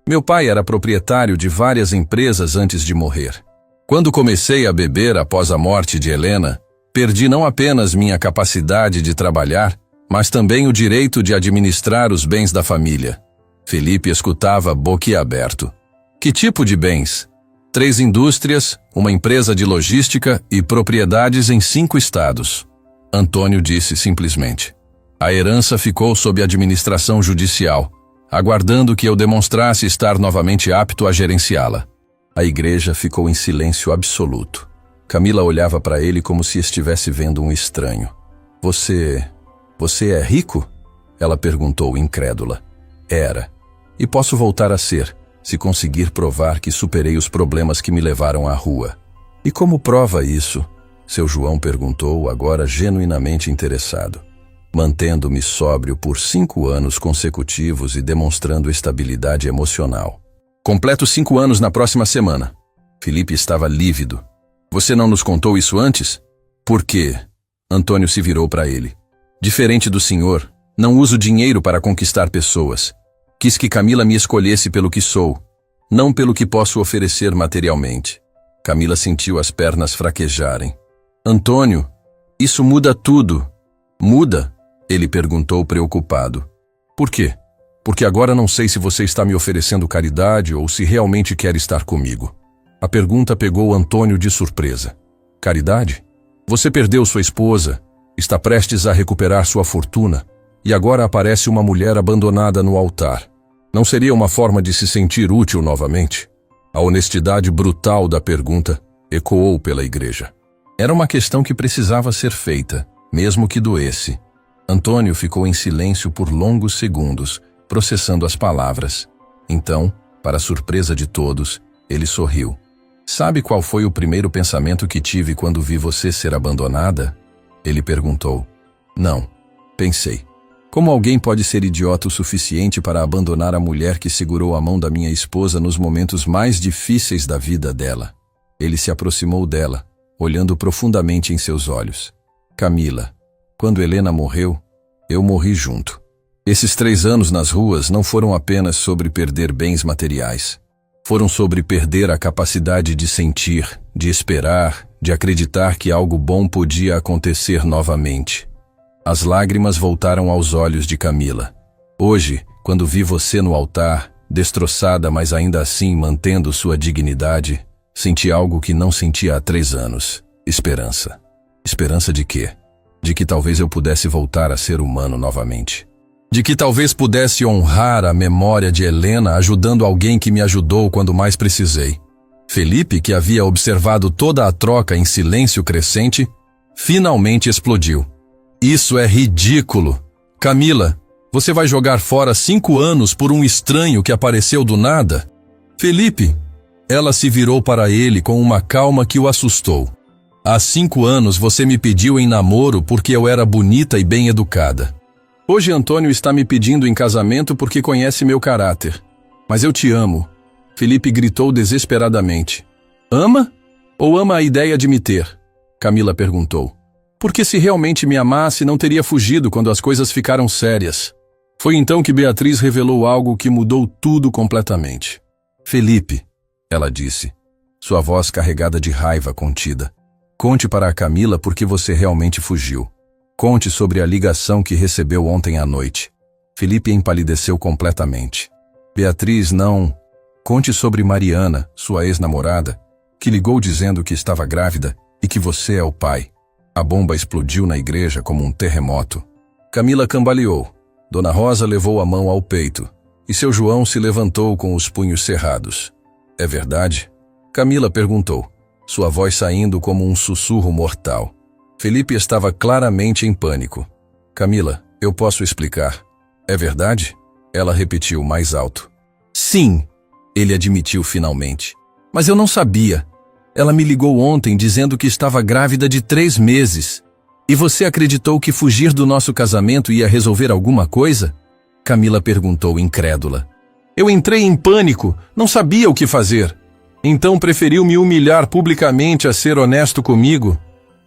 Meu pai era proprietário de várias empresas antes de morrer. Quando comecei a beber após a morte de Helena, perdi não apenas minha capacidade de trabalhar, mas também o direito de administrar os bens da família. Felipe escutava boquiaberto. Que tipo de bens? 3 indústrias, uma empresa de logística e propriedades em 5 estados. Antônio disse simplesmente. A herança ficou sob administração judicial, aguardando que eu demonstrasse estar novamente apto a gerenciá-la. A igreja ficou em silêncio absoluto. Camila olhava para ele como se estivesse vendo um estranho. Você é rico? Ela perguntou, incrédula. Era. E posso voltar a ser, se conseguir provar que superei os problemas que me levaram à rua. E como prova isso? Seu João perguntou, agora genuinamente interessado. Mantendo-me sóbrio por 5 anos consecutivos e demonstrando estabilidade emocional. Completo 5 anos na próxima semana. Felipe estava lívido. Você não nos contou isso antes? Por quê? Antônio se virou para ele. Diferente do senhor, Não uso dinheiro para conquistar pessoas. Quis que Camila me escolhesse pelo que sou, não pelo que posso oferecer materialmente. Camila sentiu as pernas fraquejarem. Antônio, isso muda tudo. Muda? Ele perguntou preocupado. Por quê? Porque agora não sei se você está me oferecendo caridade ou se realmente quer estar comigo. A pergunta pegou Antônio de surpresa. Caridade? Você perdeu sua esposa, está prestes a recuperar sua fortuna, e agora aparece uma mulher abandonada no altar. Não seria uma forma de se sentir útil novamente? A honestidade brutal da pergunta ecoou pela igreja. Era uma questão que precisava ser feita, mesmo que doesse. Antônio ficou em silêncio por longos segundos, processando as palavras. Então, para surpresa de todos, ele sorriu. Sabe qual foi o primeiro pensamento que tive quando vi você ser abandonada? Ele perguntou. Não. Pensei. Como alguém pode ser idiota o suficiente para abandonar a mulher que segurou a mão da minha esposa nos momentos mais difíceis da vida dela? Ele se aproximou dela, olhando profundamente em seus olhos. Camila, quando Helena morreu, eu morri junto. Esses 3 anos nas ruas não foram apenas sobre perder bens materiais. Foram sobre perder a capacidade de sentir, de esperar, de acreditar que algo bom podia acontecer novamente. As lágrimas voltaram aos olhos de Camila. Hoje, quando vi você no altar, destroçada mas ainda assim mantendo sua dignidade, senti algo que não sentia há 3 anos. Esperança. Esperança de quê? De que talvez eu pudesse voltar a ser humano novamente. De que talvez pudesse honrar a memória de Helena ajudando alguém que me ajudou quando mais precisei. Felipe, que havia observado toda a troca em silêncio crescente, finalmente explodiu. Isso é ridículo. Camila, você vai jogar fora 5 anos por um estranho que apareceu do nada? Felipe, ela se virou para ele com uma calma que o assustou. Há 5 anos você me pediu em namoro porque eu era bonita e bem educada. Hoje Antônio está me pedindo em casamento porque conhece meu caráter. Mas eu te amo. Felipe gritou desesperadamente. Ama? Ou ama a ideia de me ter? Camila perguntou. Porque se realmente me amasse, não teria fugido quando as coisas ficaram sérias. Foi então que Beatriz revelou algo que mudou tudo completamente. Felipe, ela disse, sua voz carregada de raiva contida. Conte para a Camila por que você realmente fugiu. Conte sobre a ligação que recebeu ontem à noite. Felipe empalideceu completamente. Beatriz não... Conte sobre Mariana, sua ex-namorada, que ligou dizendo que estava grávida e que você é o pai. A bomba explodiu na igreja como um terremoto. Camila cambaleou. Dona Rosa levou a mão ao peito, e seu João se levantou com os punhos cerrados. É verdade? Camila perguntou, sua voz saindo como um sussurro mortal. Felipe estava claramente em pânico. Camila, eu posso explicar. É verdade? Ela repetiu mais alto. Sim, ele admitiu finalmente. Mas eu não sabia. Ela me ligou ontem dizendo que estava grávida de 3 meses. E você acreditou que fugir do nosso casamento ia resolver alguma coisa? Camila perguntou incrédula. Eu entrei em pânico, não sabia o que fazer. Então preferiu me humilhar publicamente a ser honesto comigo?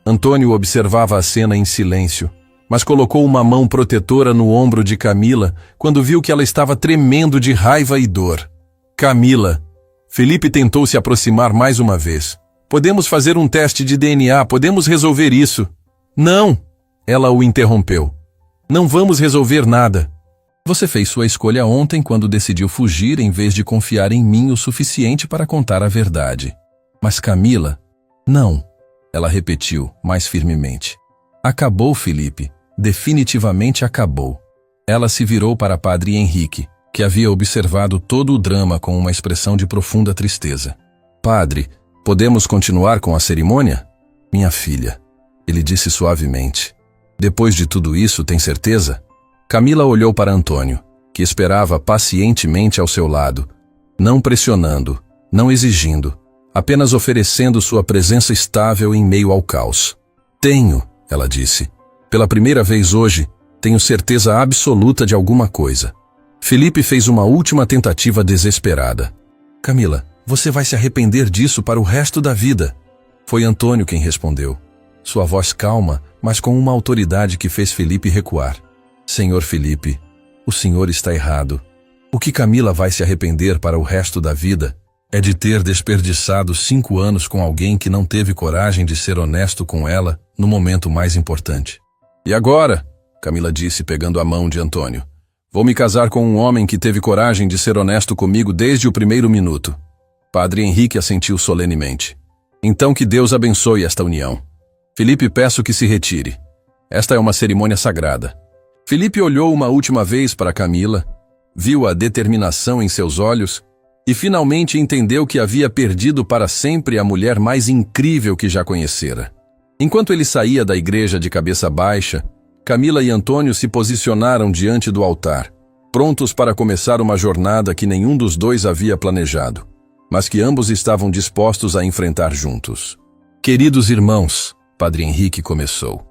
Antônio observava a cena em silêncio, mas colocou uma mão protetora no ombro de Camila quando viu que ela estava tremendo de raiva e dor. Camila. Felipe tentou se aproximar mais uma vez. Podemos fazer um teste de DNA, podemos resolver isso. Não! Ela o interrompeu. Não vamos resolver nada. Você fez sua escolha ontem quando decidiu fugir em vez de confiar em mim o suficiente para contar a verdade. Mas Camila... Não. Ela repetiu, mais firmemente. Acabou, Felipe. Definitivamente acabou. Ela se virou para Padre Henrique, que havia observado todo o drama com uma expressão de profunda tristeza. Padre, podemos continuar com a cerimônia? Minha filha, ele disse suavemente. Depois de tudo isso, tem certeza? Camila olhou para Antônio, que esperava pacientemente ao seu lado, não pressionando, não exigindo, apenas oferecendo sua presença estável em meio ao caos. Tenho, ela disse. Pela primeira vez hoje, tenho certeza absoluta de alguma coisa. Felipe fez uma última tentativa desesperada. Camila, você vai se arrepender disso para o resto da vida. Foi Antônio quem respondeu. Sua voz calma, mas com uma autoridade que fez Felipe recuar. Senhor Felipe, o senhor está errado. O que Camila vai se arrepender para o resto da vida é de ter desperdiçado 5 anos com alguém que não teve coragem de ser honesto com ela no momento mais importante. E agora, Camila disse pegando a mão de Antônio, vou me casar com um homem que teve coragem de ser honesto comigo desde o primeiro minuto. Padre Henrique assentiu solenemente. Então que Deus abençoe esta união. Felipe, peço que se retire. Esta é uma cerimônia sagrada. Felipe olhou uma última vez para Camila, viu a determinação em seus olhos e finalmente entendeu que havia perdido para sempre a mulher mais incrível que já conhecera. Enquanto ele saía da igreja de cabeça baixa, Camila e Antônio se posicionaram diante do altar, prontos para começar uma jornada que nenhum dos dois havia planejado, mas que ambos estavam dispostos a enfrentar juntos. Queridos irmãos, Padre Henrique começou.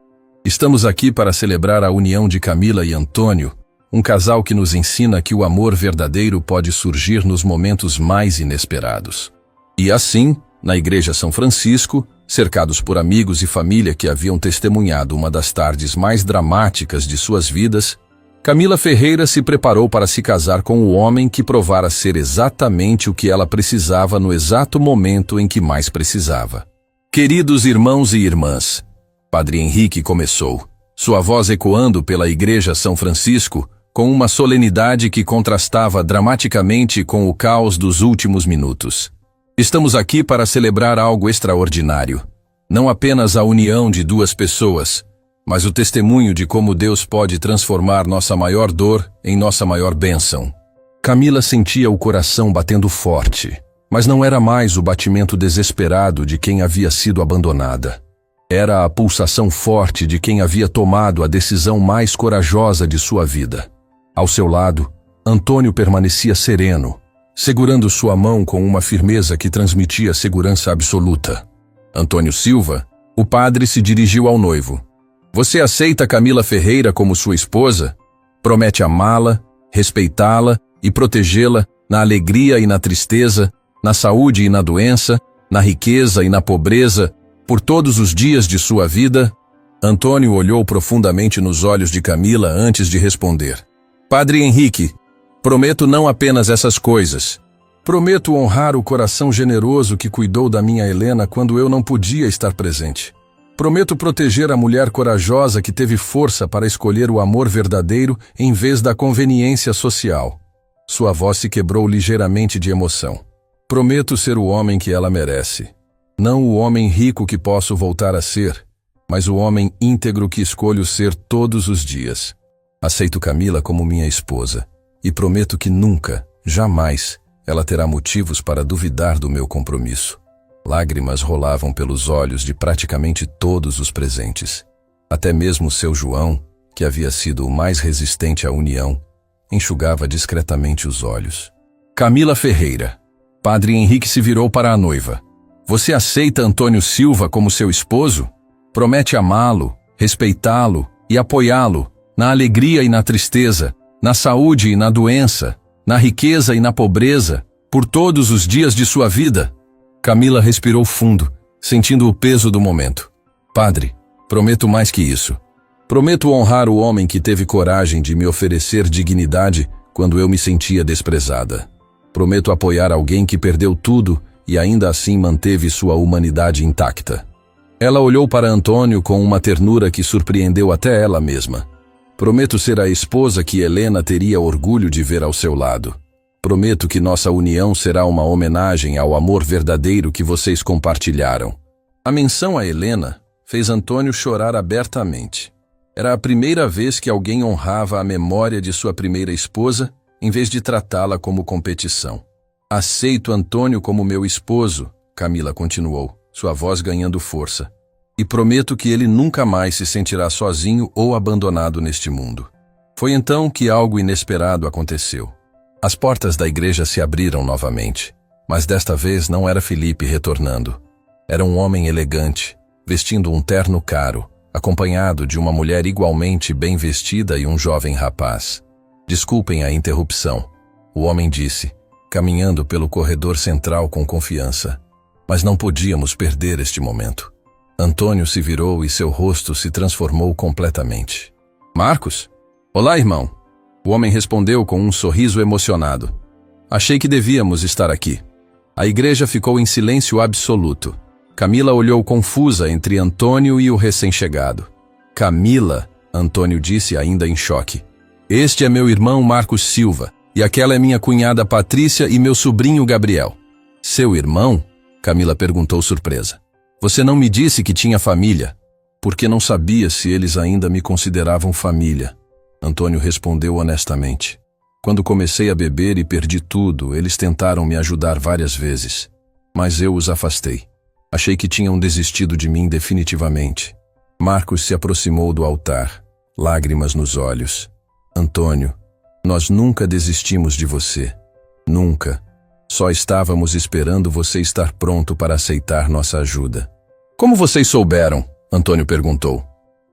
Estamos aqui para celebrar a união de Camila e Antônio, um casal que nos ensina que o amor verdadeiro pode surgir nos momentos mais inesperados. E assim, na Igreja São Francisco, cercados por amigos e família que haviam testemunhado uma das tardes mais dramáticas de suas vidas, Camila Ferreira se preparou para se casar com o homem que provara ser exatamente o que ela precisava no exato momento em que mais precisava. Queridos irmãos e irmãs, Padre Henrique começou, sua voz ecoando pela Igreja São Francisco, com uma solenidade que contrastava dramaticamente com o caos dos últimos minutos. Estamos aqui para celebrar algo extraordinário. Não apenas a união de 2 pessoas, mas o testemunho de como Deus pode transformar nossa maior dor em nossa maior bênção. Camila sentia o coração batendo forte, mas não era mais o batimento desesperado de quem havia sido abandonada. Era a pulsação forte de quem havia tomado a decisão mais corajosa de sua vida. Ao seu lado, Antônio permanecia sereno, segurando sua mão com uma firmeza que transmitia segurança absoluta. Antônio Silva, o padre, se dirigiu ao noivo. Você aceita Camila Ferreira como sua esposa? Promete amá-la, respeitá-la e protegê-la na alegria e na tristeza, na saúde e na doença, na riqueza e na pobreza, por todos os dias de sua vida? Antônio olhou profundamente nos olhos de Camila antes de responder. Padre Henrique, prometo não apenas essas coisas. Prometo honrar o coração generoso que cuidou da minha Helena quando eu não podia estar presente. Prometo proteger a mulher corajosa que teve força para escolher o amor verdadeiro em vez da conveniência social. Sua voz se quebrou ligeiramente de emoção. Prometo ser o homem que ela merece. Não o homem rico que posso voltar a ser, mas o homem íntegro que escolho ser todos os dias. Aceito Camila como minha esposa e prometo que nunca, jamais, ela terá motivos para duvidar do meu compromisso. Lágrimas rolavam pelos olhos de praticamente todos os presentes. Até mesmo seu João, que havia sido o mais resistente à união, enxugava discretamente os olhos. Camila Ferreira. Padre Henrique se virou para a noiva. Você aceita Antônio Silva como seu esposo? Promete amá-lo, respeitá-lo e apoiá-lo na alegria e na tristeza, na saúde e na doença, na riqueza e na pobreza, por todos os dias de sua vida? Camila respirou fundo, sentindo o peso do momento. Padre, prometo mais que isso. Prometo honrar o homem que teve coragem de me oferecer dignidade quando eu me sentia desprezada. Prometo apoiar alguém que perdeu tudo e ainda assim manteve sua humanidade intacta. Ela olhou para Antônio com uma ternura que surpreendeu até ela mesma. Prometo ser a esposa que Helena teria orgulho de ver ao seu lado. Prometo que nossa união será uma homenagem ao amor verdadeiro que vocês compartilharam. A menção a Helena fez Antônio chorar abertamente. Era a primeira vez que alguém honrava a memória de sua primeira esposa, em vez de tratá-la como competição. Aceito Antônio como meu esposo, Camila continuou, sua voz ganhando força. E prometo que ele nunca mais se sentirá sozinho ou abandonado neste mundo. Foi então que algo inesperado aconteceu. As portas da igreja se abriram novamente, mas desta vez não era Felipe retornando. Era um homem elegante, vestindo um terno caro, acompanhado de uma mulher igualmente bem vestida e um jovem rapaz. Desculpem a interrupção, o homem disse, caminhando pelo corredor central com confiança. Mas não podíamos perder este momento. Antônio se virou e seu rosto se transformou completamente. Marcos? Olá, irmão. O homem respondeu com um sorriso emocionado. Achei que devíamos estar aqui. A igreja ficou em silêncio absoluto. Camila olhou confusa entre Antônio e o recém-chegado. Camila, Antônio disse ainda em choque. Este é meu irmão Marcos Silva, e aquela é minha cunhada Patrícia e meu sobrinho Gabriel. Seu irmão? Camila perguntou surpresa. Você não me disse que tinha família, porque não sabia se eles ainda me consideravam família. Antônio respondeu honestamente. Quando comecei a beber e perdi tudo, eles tentaram me ajudar várias vezes, mas eu os afastei. Achei que tinham desistido de mim definitivamente. Marcos se aproximou do altar, lágrimas nos olhos. Antônio, nós nunca desistimos de você. Nunca. Só estávamos esperando você estar pronto para aceitar nossa ajuda. Como vocês souberam? Antônio perguntou.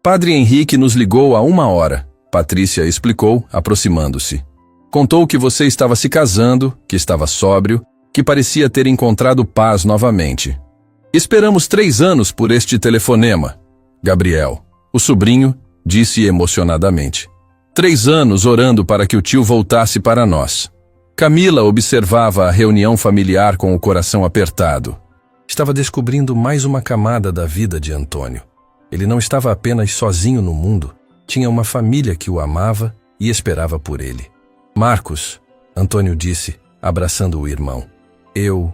Padre Henrique nos ligou há 1 hora. Patrícia explicou, aproximando-se. Contou que você estava se casando, que estava sóbrio, que parecia ter encontrado paz novamente. Esperamos 3 anos por este telefonema. Gabriel, o sobrinho, disse emocionadamente. 3 anos orando para que o tio voltasse para nós. Camila observava a reunião familiar com o coração apertado. Estava descobrindo mais uma camada da vida de Antônio. Ele não estava apenas sozinho no mundo, tinha uma família que o amava e esperava por ele. Marcos, Antônio disse, abraçando o irmão. Eu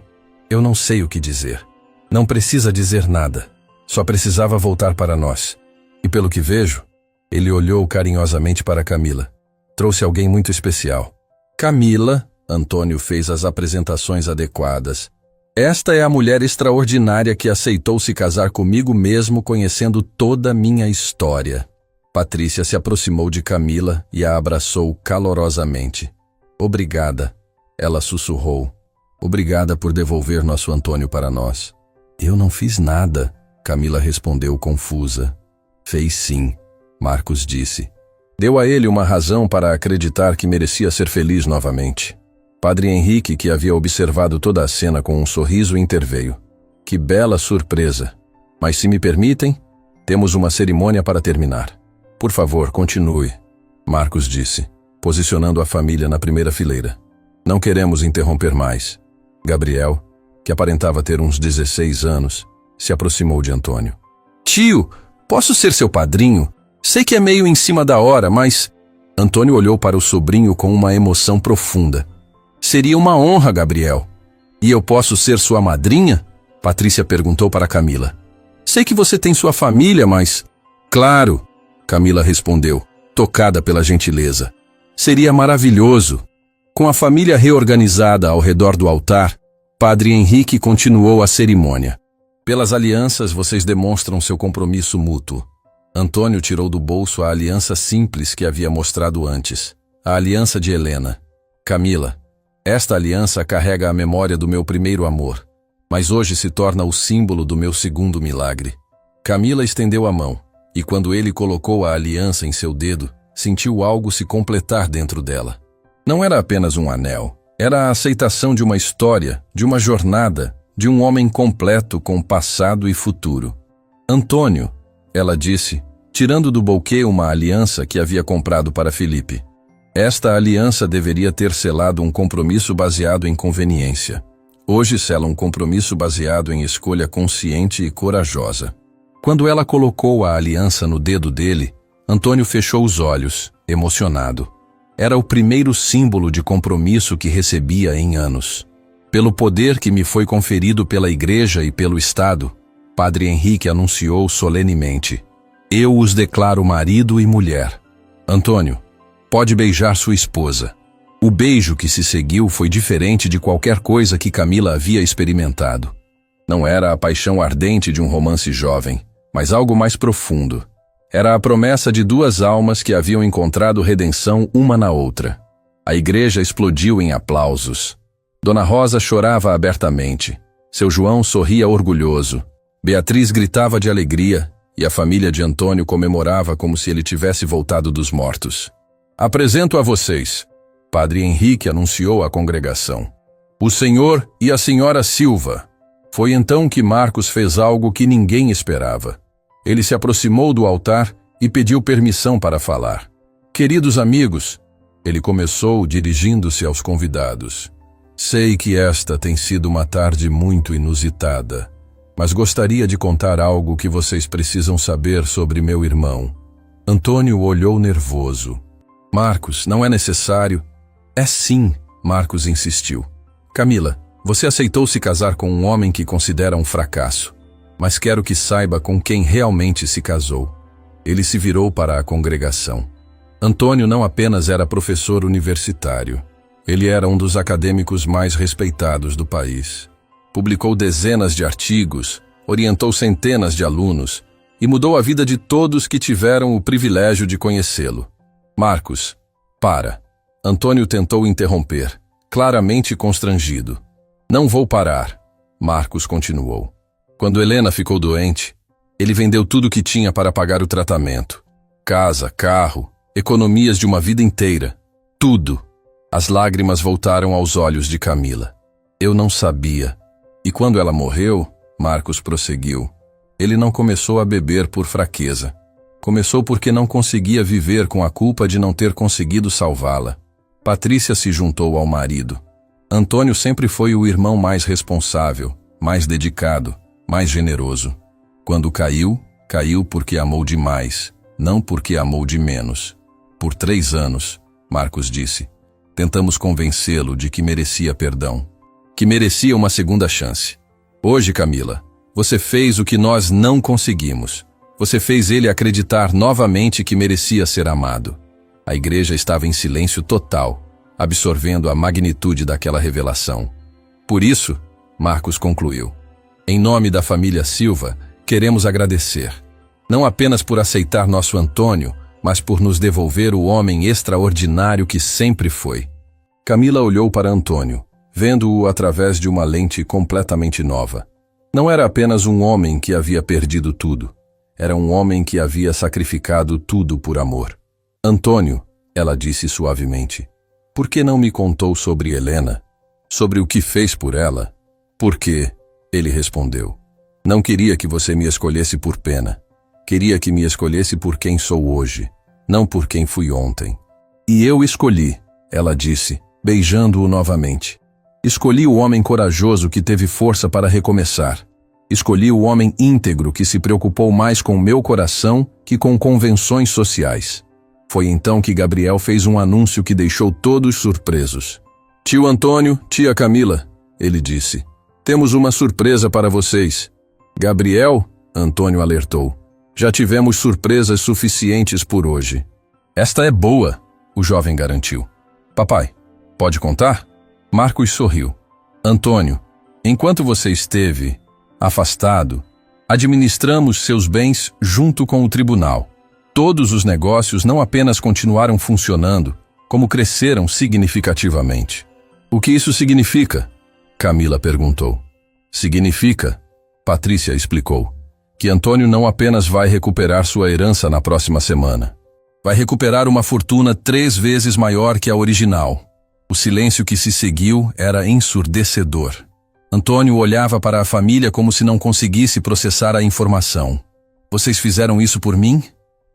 não sei o que dizer. Não precisa dizer nada. Só precisava voltar para nós. E pelo que vejo, ele olhou carinhosamente para Camila. Trouxe alguém muito especial. Camila, Antônio fez as apresentações adequadas. Esta é a mulher extraordinária que aceitou se casar comigo mesmo conhecendo toda a minha história. Patrícia se aproximou de Camila e a abraçou calorosamente. Obrigada, ela sussurrou. Obrigada por devolver nosso Antônio para nós. Eu não fiz nada, Camila respondeu confusa. Fez sim, Marcos disse. Deu a ele uma razão para acreditar que merecia ser feliz novamente. Padre Henrique, que havia observado toda a cena com um sorriso, interveio. Que bela surpresa! Mas se me permitem, temos uma cerimônia para terminar. Por favor, continue, Marcos disse, posicionando a família na primeira fileira. Não queremos interromper mais. Gabriel, que aparentava ter uns 16 anos, se aproximou de Antônio. Tio, posso ser seu padrinho? Sei que é meio em cima da hora, mas... Antônio olhou para o sobrinho com uma emoção profunda. Seria uma honra, Gabriel. E eu posso ser sua madrinha? Patrícia perguntou para Camila. Sei que você tem sua família, mas... Claro, Camila respondeu, tocada pela gentileza. Seria maravilhoso. Com a família reorganizada ao redor do altar, Padre Henrique continuou a cerimônia. Pelas alianças, vocês demonstram seu compromisso mútuo. Antônio tirou do bolso a aliança simples que havia mostrado antes. A aliança de Helena. Camila, esta aliança carrega a memória do meu primeiro amor, mas hoje se torna o símbolo do meu segundo milagre. Camila estendeu a mão, e quando ele colocou a aliança em seu dedo, sentiu algo se completar dentro dela. Não era apenas um anel, era a aceitação de uma história, de uma jornada, de um homem completo com passado e futuro. Antônio, ela disse, tirando do buquê uma aliança que havia comprado para Felipe. Esta aliança deveria ter selado um compromisso baseado em conveniência. Hoje sela um compromisso baseado em escolha consciente e corajosa. Quando ela colocou a aliança no dedo dele, Antônio fechou os olhos, emocionado. Era o primeiro símbolo de compromisso que recebia em anos. Pelo poder que me foi conferido pela Igreja e pelo Estado, Padre Henrique anunciou solenemente: eu os declaro marido e mulher. Antônio, pode beijar sua esposa. O beijo que se seguiu foi diferente de qualquer coisa que Camila havia experimentado. Não era a paixão ardente de um romance jovem, mas algo mais profundo. Era a promessa de 2 almas que haviam encontrado redenção uma na outra. A igreja explodiu em aplausos. Dona Rosa chorava abertamente. Seu João sorria orgulhoso. Beatriz gritava de alegria e a família de Antônio comemorava como se ele tivesse voltado dos mortos. Apresento a vocês. Padre Henrique anunciou à congregação. O senhor e a senhora Silva. Foi então que Marcos fez algo que ninguém esperava. Ele se aproximou do altar e pediu permissão para falar. Queridos amigos, ele começou dirigindo-se aos convidados. Sei que esta tem sido uma tarde muito inusitada, mas gostaria de contar algo que vocês precisam saber sobre meu irmão. Antônio olhou nervoso. Marcos, não é necessário. É sim, Marcos insistiu. Camila, você aceitou se casar com um homem que considera um fracasso, mas quero que saiba com quem realmente se casou. Ele se virou para a congregação. Antônio não apenas era professor universitário, ele era um dos acadêmicos mais respeitados do país. Publicou dezenas de artigos, orientou centenas de alunos e mudou a vida de todos que tiveram o privilégio de conhecê-lo. Marcos, para. Antônio tentou interromper, claramente constrangido. Não vou parar, Marcos continuou. Quando Helena ficou doente, ele vendeu tudo o que tinha para pagar o tratamento. Casa, carro, economias de uma vida inteira. Tudo. As lágrimas voltaram aos olhos de Camila. Eu não sabia. E quando ela morreu, Marcos prosseguiu, ele não começou a beber por fraqueza. Começou porque não conseguia viver com a culpa de não ter conseguido salvá-la. Patrícia se juntou ao marido. Antônio sempre foi o irmão mais responsável, mais dedicado, mais generoso. Quando caiu, caiu porque amou demais, não porque amou de menos. Por 3 anos, Marcos disse, tentamos convencê-lo de que merecia perdão, que merecia uma segunda chance. Hoje, Camila, você fez o que nós não conseguimos. Você fez ele acreditar novamente que merecia ser amado. A igreja estava em silêncio total, absorvendo a magnitude daquela revelação. Por isso, Marcos concluiu, em nome da família Silva, queremos agradecer, não apenas por aceitar nosso Antônio, mas por nos devolver o homem extraordinário que sempre foi. Camila olhou para Antônio, vendo-o através de uma lente completamente nova. Não era apenas um homem que havia perdido tudo. Era um homem que havia sacrificado tudo por amor. Antônio, ela disse suavemente, por que não me contou sobre Helena? Sobre o que fez por ela? Por quê? Ele respondeu. Não queria que você me escolhesse por pena. Queria que me escolhesse por quem sou hoje, não por quem fui ontem. E eu escolhi, ela disse, beijando-o novamente. Escolhi o homem corajoso que teve força para recomeçar. Escolhi o homem íntegro que se preocupou mais com meu coração que com convenções sociais. Foi então que Gabriel fez um anúncio que deixou todos surpresos. Tio Antônio, tia Camila, ele disse, temos uma surpresa para vocês. Gabriel, Antônio alertou, já tivemos surpresas suficientes por hoje. Esta é boa, o jovem garantiu. Papai, pode contar? Marcos sorriu. Antônio, enquanto você esteve afastado, administramos seus bens junto com o tribunal. Todos os negócios não apenas continuaram funcionando, como cresceram significativamente. O que isso significa? Camila perguntou. Significa, Patrícia explicou, que Antônio não apenas vai recuperar sua herança na próxima semana. Vai recuperar uma fortuna 3 vezes maior que a original. O silêncio que se seguiu era ensurdecedor. Antônio olhava para a família como se não conseguisse processar a informação. Vocês fizeram isso por mim?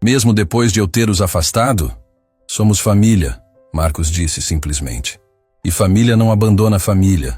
Mesmo depois de eu ter os afastado? Somos família, Marcos disse simplesmente. E família não abandona família.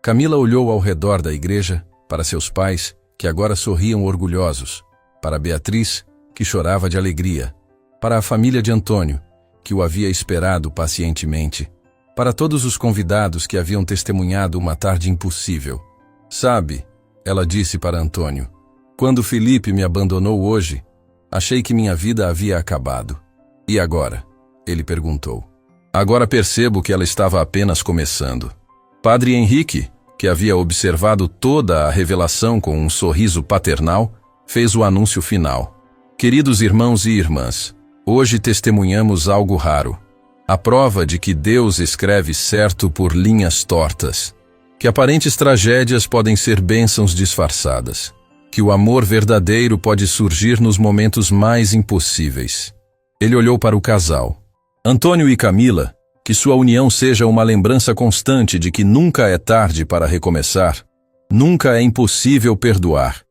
Camila olhou ao redor da igreja, para seus pais, que agora sorriam orgulhosos, para Beatriz, que chorava de alegria, para a família de Antônio, que o havia esperado pacientemente, para todos os convidados que haviam testemunhado uma tarde impossível. Sabe, ela disse para Antônio, quando Felipe me abandonou hoje, achei que minha vida havia acabado. E agora? Ele perguntou. Agora percebo que ela estava apenas começando. Padre Henrique, que havia observado toda a revelação com um sorriso paternal, fez o anúncio final. Queridos irmãos e irmãs, hoje testemunhamos algo raro. A prova de que Deus escreve certo por linhas tortas. Que aparentes tragédias podem ser bênçãos disfarçadas. Que o amor verdadeiro pode surgir nos momentos mais impossíveis. Ele olhou para o casal. Antônio e Camila, que sua união seja uma lembrança constante de que nunca é tarde para recomeçar, nunca é impossível perdoar,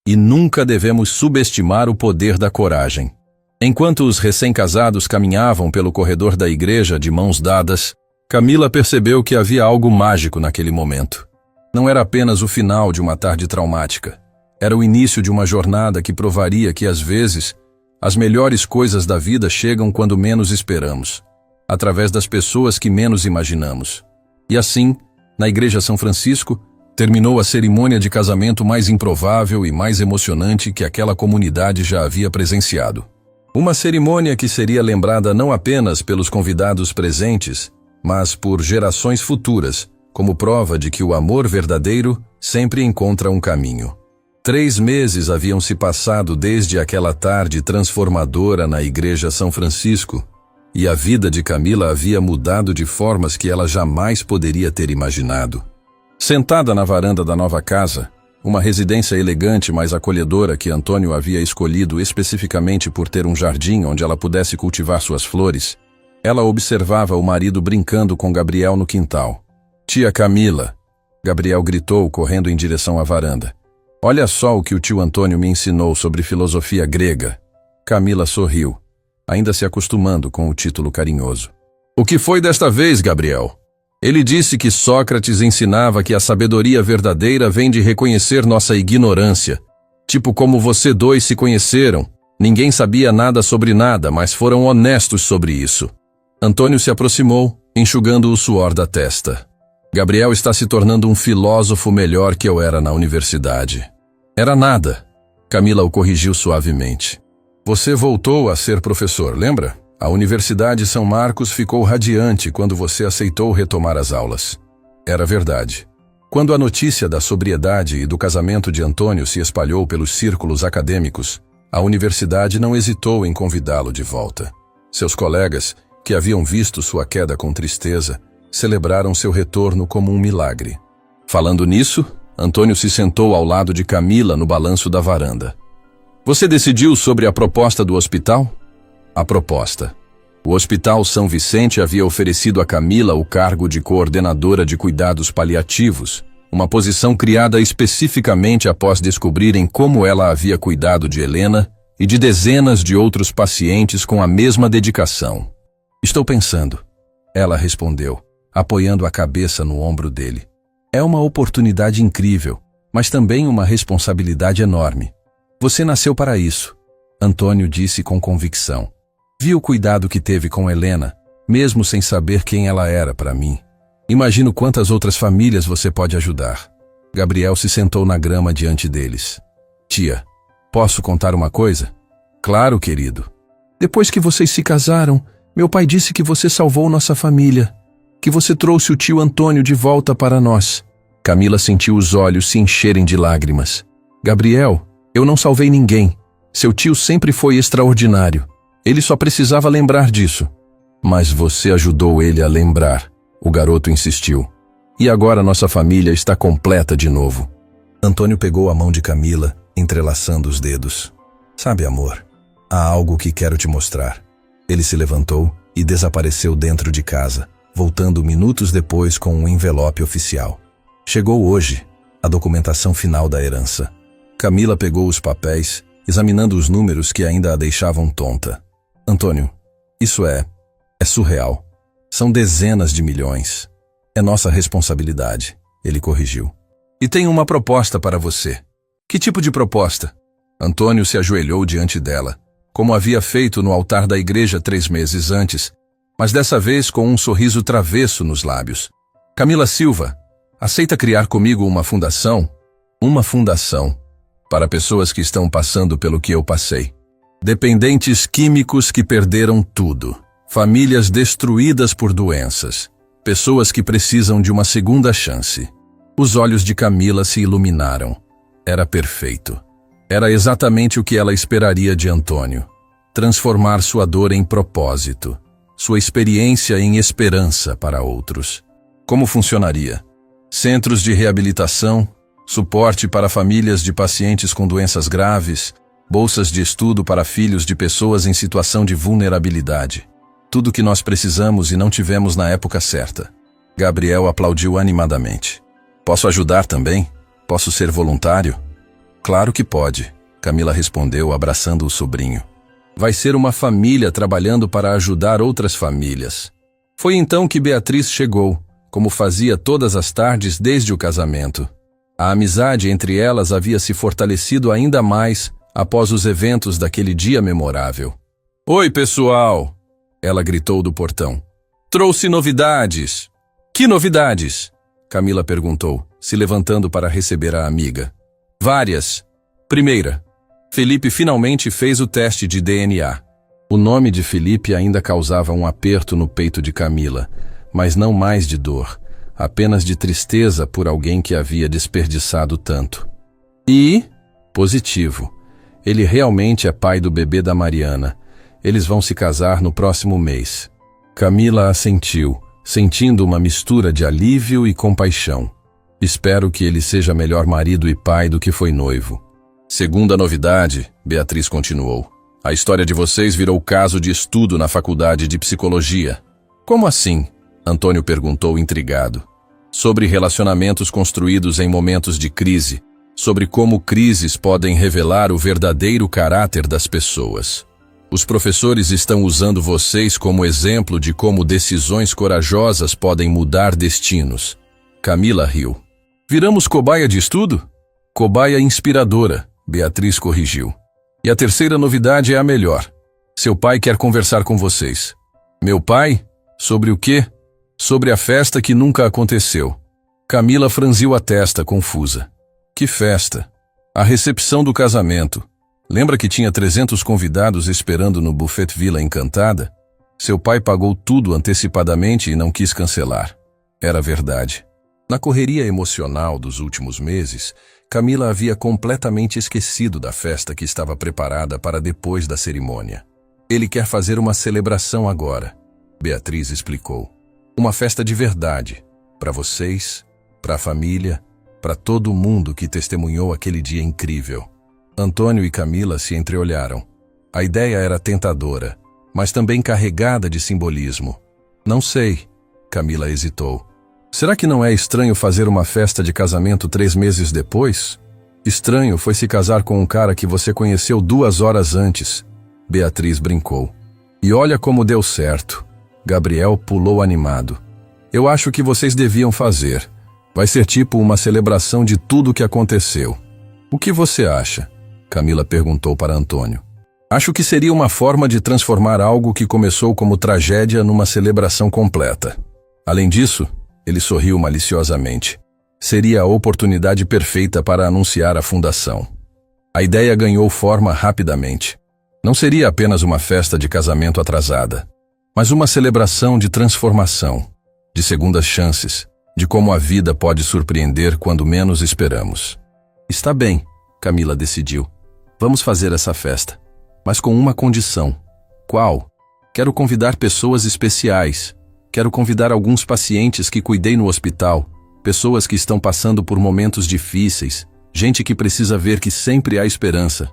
e nunca devemos subestimar o poder da coragem. Enquanto os recém-casados caminhavam pelo corredor da igreja de mãos dadas, Camila percebeu que havia algo mágico naquele momento. Não era apenas o final de uma tarde traumática. Era o início de uma jornada que provaria que, às vezes, as melhores coisas da vida chegam quando menos esperamos, através das pessoas que menos imaginamos. E assim, na Igreja São Francisco, terminou a cerimônia de casamento mais improvável e mais emocionante que aquela comunidade já havia presenciado. Uma cerimônia que seria lembrada não apenas pelos convidados presentes, mas por gerações futuras, como prova de que o amor verdadeiro sempre encontra um caminho. 3 meses haviam se passado desde aquela tarde transformadora na Igreja São Francisco, e a vida de Camila havia mudado de formas que ela jamais poderia ter imaginado. Sentada na varanda da nova casa, uma residência elegante mas acolhedora que Antônio havia escolhido especificamente por ter um jardim onde ela pudesse cultivar suas flores, ela observava o marido brincando com Gabriel no quintal. "Tia Camila", Gabriel gritou, correndo em direção à varanda. "Olha só o que o tio Antônio me ensinou sobre filosofia grega." Camila sorriu, ainda se acostumando com o título carinhoso. "O que foi desta vez, Gabriel?" "Ele disse que Sócrates ensinava que a sabedoria verdadeira vem de reconhecer nossa ignorância. Tipo como você dois se conheceram. Ninguém sabia nada sobre nada, mas foram honestos sobre isso." Antônio se aproximou, enxugando o suor da testa. "Gabriel está se tornando um filósofo melhor que eu era na universidade." "Era nada." Camila o corrigiu suavemente. "Você voltou a ser professor, lembra? A Universidade São Marcos ficou radiante quando você aceitou retomar as aulas." Era verdade. Quando a notícia da sobriedade e do casamento de Antônio se espalhou pelos círculos acadêmicos, a universidade não hesitou em convidá-lo de volta. Seus colegas, que haviam visto sua queda com tristeza, celebraram seu retorno como um milagre. Falando nisso, Antônio se sentou ao lado de Camila no balanço da varanda. "Você decidiu sobre a proposta do hospital?" A proposta. O Hospital São Vicente havia oferecido a Camila o cargo de coordenadora de cuidados paliativos, uma posição criada especificamente após descobrirem como ela havia cuidado de Helena e de dezenas de outros pacientes com a mesma dedicação. "Estou pensando", ela respondeu, apoiando a cabeça no ombro dele. "É uma oportunidade incrível, mas também uma responsabilidade enorme. Você nasceu para isso", Antônio disse com convicção. "Vi o cuidado que teve com Helena, mesmo sem saber quem ela era para mim. Imagino quantas outras famílias você pode ajudar." Gabriel se sentou na grama diante deles. "Tia, posso contar uma coisa?" "Claro, querido." "Depois que vocês se casaram, meu pai disse que você salvou nossa família, que você trouxe o tio Antônio de volta para nós." Camila sentiu os olhos se encherem de lágrimas. "Gabriel, eu não salvei ninguém. Seu tio sempre foi extraordinário. Ele só precisava lembrar disso." "Mas você ajudou ele a lembrar", o garoto insistiu. "E agora nossa família está completa de novo." Antônio pegou a mão de Camila, entrelaçando os dedos. "Sabe, amor, há algo que quero te mostrar." Ele se levantou e desapareceu dentro de casa, voltando minutos depois com um envelope oficial. Chegou hoje a documentação final da herança. Camila pegou os papéis, examinando os números que ainda a deixavam tonta. "Antônio, isso é surreal. São dezenas de milhões. É nossa responsabilidade", ele corrigiu. "E tenho uma proposta para você." "Que tipo de proposta?" Antônio se ajoelhou diante dela, como havia feito no altar da igreja 3 meses antes, mas dessa vez com um sorriso travesso nos lábios. "Camila Silva, aceita criar comigo uma fundação?" "Uma fundação para pessoas que estão passando pelo que eu passei. Dependentes químicos que perderam tudo, famílias destruídas por doenças, pessoas que precisam de uma segunda chance." Os olhos de Camila se iluminaram. Era perfeito. Era exatamente o que ela esperaria de Antônio. Transformar sua dor em propósito, sua experiência em esperança para outros. Como funcionaria? Centros de reabilitação, suporte para famílias de pacientes com doenças graves, bolsas de estudo para filhos de pessoas em situação de vulnerabilidade. Tudo o que nós precisamos e não tivemos na época certa. Gabriel aplaudiu animadamente. "Posso ajudar também? Posso ser voluntário?" "Claro que pode", Camila respondeu, abraçando o sobrinho. Vai ser uma família trabalhando para ajudar outras famílias. Foi então que Beatriz chegou, como fazia todas as tardes desde o casamento. A amizade entre elas havia se fortalecido ainda mais após os eventos daquele dia memorável. "Oi, pessoal!" ela gritou do portão. "Trouxe novidades!" "Que novidades?" Camila perguntou, se levantando para receber a amiga. "Várias. Primeira, Felipe finalmente fez o teste de DNA." O nome de Felipe ainda causava um aperto no peito de Camila, mas não mais de dor, apenas de tristeza por alguém que havia desperdiçado tanto. E? Positivo. Ele realmente é pai do bebê da Mariana. Eles vão se casar no próximo mês. Camila assentiu, sentindo uma mistura de alívio e compaixão. Espero que ele seja melhor marido e pai do que foi noivo. Segunda novidade, Beatriz continuou. A história de vocês virou caso de estudo na faculdade de psicologia. Como assim? Antônio perguntou intrigado. Sobre relacionamentos construídos em momentos de crise, sobre como crises podem revelar o verdadeiro caráter das pessoas. Os professores estão usando vocês como exemplo de como decisões corajosas podem mudar destinos. Camila riu. Viramos cobaia de estudo? Cobaia inspiradora, Beatriz corrigiu. E a terceira novidade é a melhor. Seu pai quer conversar com vocês. Meu pai? Sobre o quê? Sobre a festa que nunca aconteceu. Camila franziu a testa, confusa. Que festa? A recepção do casamento. Lembra que tinha 300 convidados esperando no Buffet Vila Encantada? Seu pai pagou tudo antecipadamente e não quis cancelar. Era verdade. Na correria emocional dos últimos meses, Camila havia completamente esquecido da festa que estava preparada para depois da cerimônia. Ele quer fazer uma celebração agora, Beatriz explicou. Uma festa de verdade, para vocês, para a família, para todo mundo que testemunhou aquele dia incrível. Antônio e Camila se entreolharam. A ideia era tentadora, mas também carregada de simbolismo. Não sei, Camila hesitou. Será que não é estranho fazer uma festa de casamento 3 meses depois? Estranho foi se casar com um cara que você conheceu 2 horas antes, Beatriz brincou. E olha como deu certo. Gabriel pulou animado. Eu acho que vocês deviam fazer. Vai ser tipo uma celebração de tudo o que aconteceu. O que você acha? Camila perguntou para Antônio. Acho que seria uma forma de transformar algo que começou como tragédia numa celebração completa. Além disso, ele sorriu maliciosamente. Seria a oportunidade perfeita para anunciar a fundação. A ideia ganhou forma rapidamente. Não seria apenas uma festa de casamento atrasada, mas uma celebração de transformação, de segundas chances, de como a vida pode surpreender quando menos esperamos. Está bem, Camila decidiu. Vamos fazer essa festa, mas com uma condição. Qual? Quero convidar pessoas especiais. Quero convidar alguns pacientes que cuidei no hospital, pessoas que estão passando por momentos difíceis, gente que precisa ver que sempre há esperança.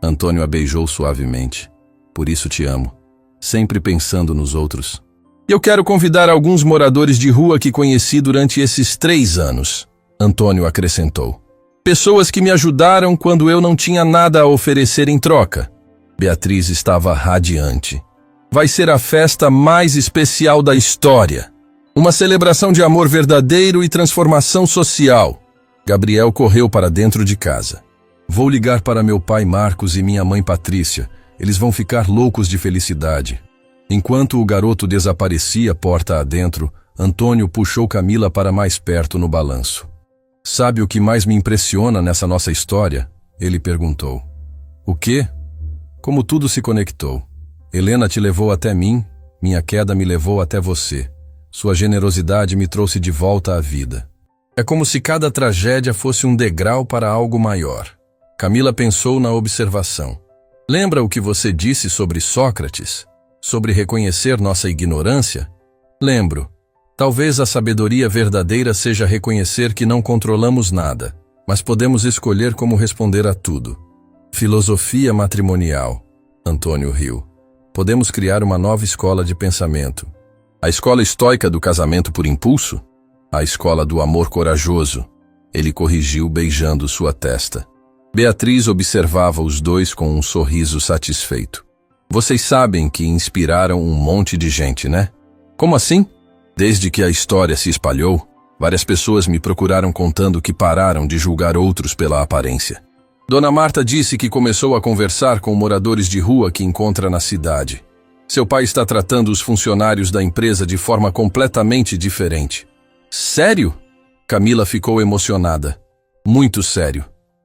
Antônio a beijou suavemente. Por isso te amo. Sempre pensando nos outros. Eu quero convidar alguns moradores de rua que conheci durante esses 3 anos, Antônio acrescentou. Pessoas que me ajudaram quando eu não tinha nada a oferecer em troca. Beatriz estava radiante. Vai ser a festa mais especial da história. Uma celebração de amor verdadeiro e transformação social. Gabriel correu para dentro de casa. Vou ligar para meu pai Marcos e minha mãe Patrícia. Eles vão ficar loucos de felicidade. Enquanto o garoto desaparecia porta adentro, Antônio puxou Camila para mais perto no balanço. Sabe o que mais me impressiona nessa nossa história? Ele perguntou. O quê? Como tudo se conectou. Helena te levou até mim, minha queda me levou até você. Sua generosidade me trouxe de volta à vida. É como se cada tragédia fosse um degrau para algo maior. Camila pensou na observação. Lembra o que você disse sobre Sócrates? Sobre reconhecer nossa ignorância? Lembro. Talvez a sabedoria verdadeira seja reconhecer que não controlamos nada, mas podemos escolher como responder a tudo. Filosofia matrimonial. Antônio riu. Podemos criar uma nova escola de pensamento. A escola estoica do casamento por impulso? A escola do amor corajoso. Ele corrigiu beijando sua testa. Beatriz observava os dois com um sorriso satisfeito. Vocês sabem que inspiraram um monte de gente, né? Como assim? Desde que a história se espalhou, várias pessoas me procuraram contando que pararam de julgar outros pela aparência. Dona Marta disse que começou a conversar com moradores de rua que encontra na cidade. Seu pai está tratando os funcionários da empresa de forma completamente diferente. Sério? Camila ficou emocionada. Muito sério.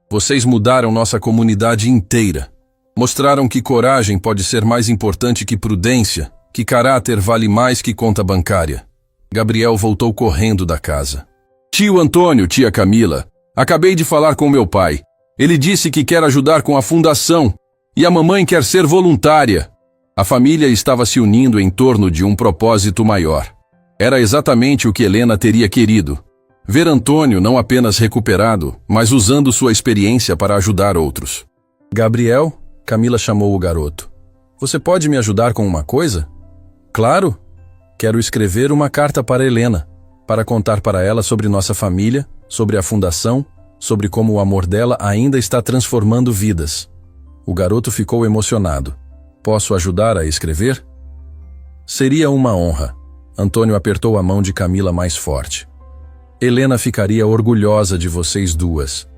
Vocês mudaram nossa comunidade inteira. Mostraram que coragem pode ser mais importante que prudência, que caráter vale mais que conta bancária. Gabriel voltou correndo da casa. Tio Antônio, tia Camila, acabei de falar com meu pai. Ele disse que quer ajudar com a fundação e a mamãe quer ser voluntária. A família estava se unindo em torno de um propósito maior. Era exatamente o que Helena teria querido. Ver Antônio não apenas recuperado, mas usando sua experiência para ajudar outros. Gabriel, Camila chamou o garoto. Você pode me ajudar com uma coisa? Claro. Quero escrever uma carta para Helena, para contar para ela sobre nossa família, sobre a fundação, sobre como o amor dela ainda está transformando vidas. O garoto ficou emocionado. Posso ajudar a escrever? Seria uma honra. Antônio apertou a mão de Camila mais forte. Helena ficaria orgulhosa de vocês duas.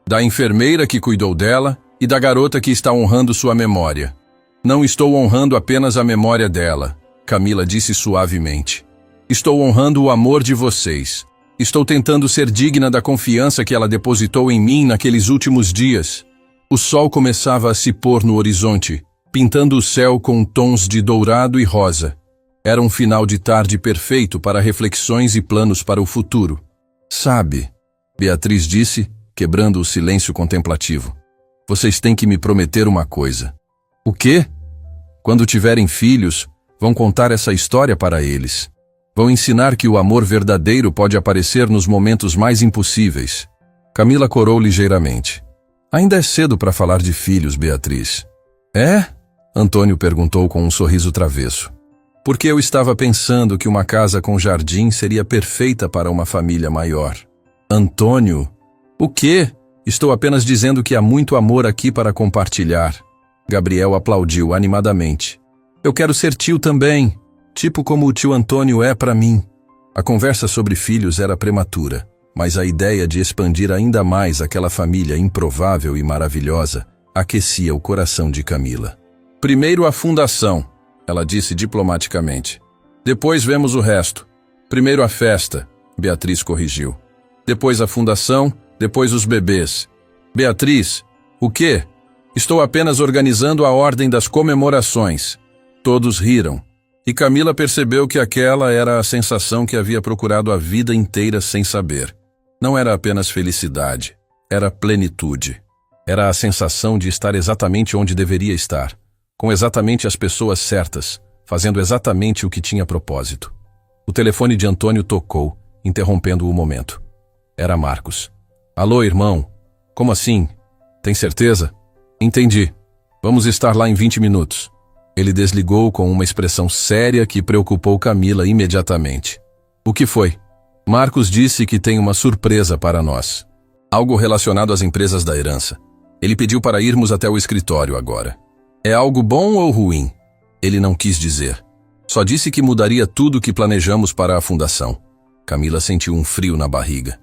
Da enfermeira que cuidou dela e da garota que está honrando sua memória. Não estou honrando apenas a memória dela, Camila disse suavemente. Estou honrando o amor de vocês. Estou tentando ser digna da confiança que ela depositou em mim naqueles últimos dias. O sol começava a se pôr no horizonte, pintando o céu com tons de dourado e rosa. Era um final de tarde perfeito para reflexões e planos para o futuro. Sabe, Beatriz disse, quebrando o silêncio contemplativo. Vocês têm que me prometer uma coisa. O quê? Quando tiverem filhos, vão contar essa história para eles. Vão ensinar que o amor verdadeiro pode aparecer nos momentos mais impossíveis. Camila corou ligeiramente. Ainda é cedo para falar de filhos, Beatriz. É? Antônio perguntou com um sorriso travesso. Porque eu estava pensando que uma casa com jardim seria perfeita para uma família maior. Antônio? O quê? Estou apenas dizendo que há muito amor aqui para compartilhar. Gabriel aplaudiu animadamente. Eu quero ser tio também, tipo como o tio Antônio é para mim. A conversa sobre filhos era prematura, mas a ideia de expandir ainda mais aquela família improvável e maravilhosa aquecia o coração de Camila. Primeiro a fundação, ela disse diplomaticamente. Depois vemos o resto. Primeiro a festa, Beatriz corrigiu. Depois a fundação, depois os bebês. Beatriz, o quê? Estou apenas organizando a ordem das comemorações. Todos riram, e Camila percebeu que aquela era a sensação que havia procurado a vida inteira sem saber. Não era apenas felicidade, era plenitude. Era a sensação de estar exatamente onde deveria estar, com exatamente as pessoas certas, fazendo exatamente o que tinha propósito. O telefone de Antônio tocou, interrompendo o momento. Era Marcos. Alô, irmão. Como assim? Tem certeza? Entendi. Vamos estar lá em 20 minutos. Ele desligou com uma expressão séria que preocupou Camila imediatamente. O que foi? Marcos disse que tem uma surpresa para nós. Algo relacionado às empresas da herança. Ele pediu para irmos até o escritório agora. É algo bom ou ruim? Ele não quis dizer. Só disse que mudaria tudo o que planejamos para a fundação. Camila sentiu um frio na barriga.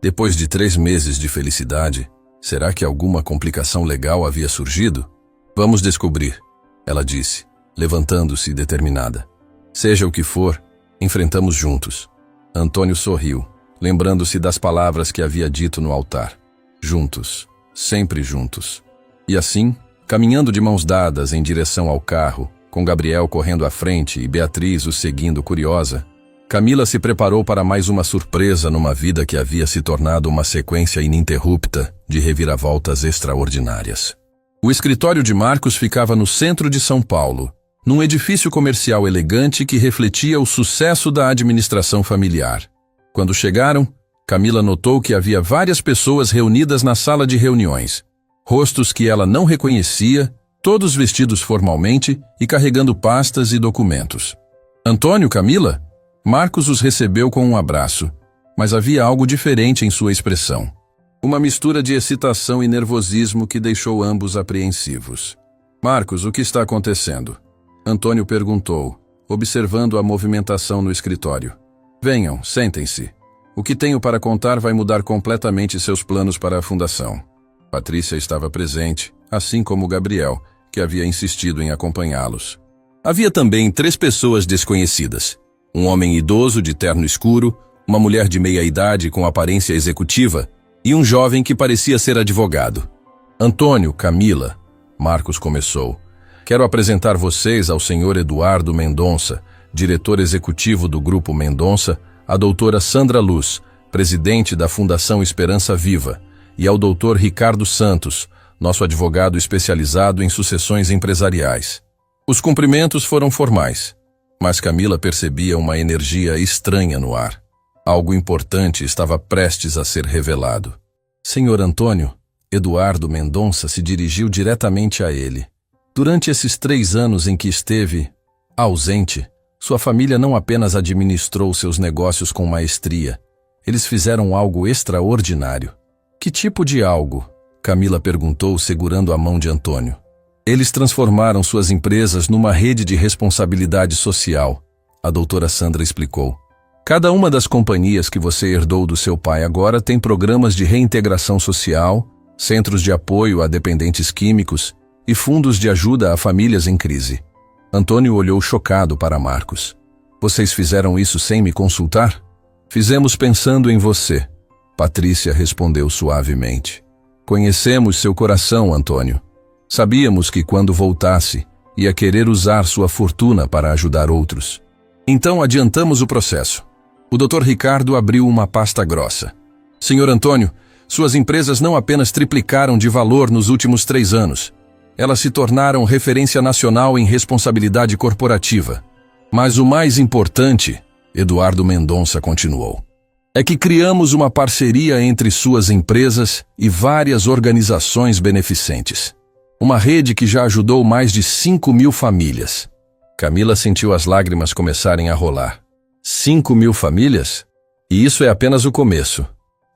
Depois de 3 meses de felicidade, será que alguma complicação legal havia surgido? Vamos descobrir, ela disse, levantando-se determinada. Seja o que for, enfrentamos juntos. Antônio sorriu, lembrando-se das palavras que havia dito no altar. Juntos, sempre juntos. E assim, caminhando de mãos dadas em direção ao carro, com Gabriel correndo à frente e Beatriz o seguindo curiosa, Camila se preparou para mais uma surpresa numa vida que havia se tornado uma sequência ininterrupta de reviravoltas extraordinárias. O escritório de Marcos ficava no centro de São Paulo, num edifício comercial elegante que refletia o sucesso da administração familiar. Quando chegaram, Camila notou que havia várias pessoas reunidas na sala de reuniões, rostos que ela não reconhecia, todos vestidos formalmente e carregando pastas e documentos. Antônio, Camila? Marcos os recebeu com um abraço, mas havia algo diferente em sua expressão. Uma mistura de excitação e nervosismo que deixou ambos apreensivos. Marcos, o que está acontecendo? Antônio perguntou, observando a movimentação no escritório. Venham, sentem-se. O que tenho para contar vai mudar completamente seus planos para a fundação. Patrícia estava presente, assim como Gabriel, que havia insistido em acompanhá-los. Havia também 3 pessoas desconhecidas. Um homem idoso de terno escuro, uma mulher de meia-idade com aparência executiva e um jovem que parecia ser advogado. Antônio, Camila, Marcos começou. Quero apresentar vocês ao senhor Eduardo Mendonça, diretor executivo do Grupo Mendonça, a doutora Sandra Luz, presidente da Fundação Esperança Viva, e ao doutor Ricardo Santos, nosso advogado especializado em sucessões empresariais. Os cumprimentos foram formais, mas Camila percebia uma energia estranha no ar. Algo importante estava prestes a ser revelado. Senhor Antônio, Eduardo Mendonça se dirigiu diretamente a ele. Durante esses 3 anos em que esteve ausente, sua família não apenas administrou seus negócios com maestria, eles fizeram algo extraordinário. Que tipo de algo? Camila perguntou, segurando a mão de Antônio. Eles transformaram suas empresas numa rede de responsabilidade social, a doutora Sandra explicou. Cada uma das companhias que você herdou do seu pai agora tem programas de reintegração social, centros de apoio a dependentes químicos e fundos de ajuda a famílias em crise. Antônio olhou chocado para Marcos. Vocês fizeram isso sem me consultar? Fizemos pensando em você, Patrícia respondeu suavemente. Conhecemos seu coração, Antônio. Sabíamos que quando voltasse, ia querer usar sua fortuna para ajudar outros. Então adiantamos o processo. O Dr. Ricardo abriu uma pasta grossa. Senhor Antônio, suas empresas não apenas triplicaram de valor nos últimos 3 anos. Elas se tornaram referência nacional em responsabilidade corporativa. Mas o mais importante, Eduardo Mendonça continuou, é que criamos uma parceria entre suas empresas e várias organizações beneficentes. Uma rede que já ajudou mais de 5.000 famílias. Camila sentiu as lágrimas começarem a rolar. 5.000 famílias? E isso é apenas o começo,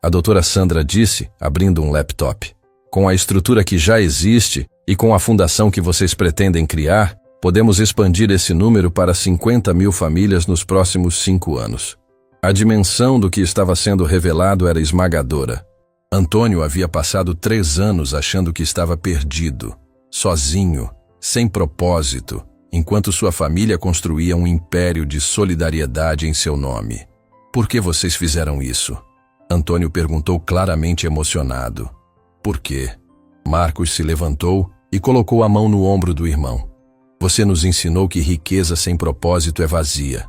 a doutora Sandra disse, abrindo um laptop. Com a estrutura que já existe e com a fundação que vocês pretendem criar, podemos expandir esse número para 50.000 famílias nos próximos 5 anos. A dimensão do que estava sendo revelado era esmagadora. Antônio havia passado 3 anos achando que estava perdido, sozinho, sem propósito, enquanto sua família construía um império de solidariedade em seu nome. Por que vocês fizeram isso? Antônio perguntou claramente emocionado. Por quê? Marcos se levantou e colocou a mão no ombro do irmão. Você nos ensinou que riqueza sem propósito é vazia.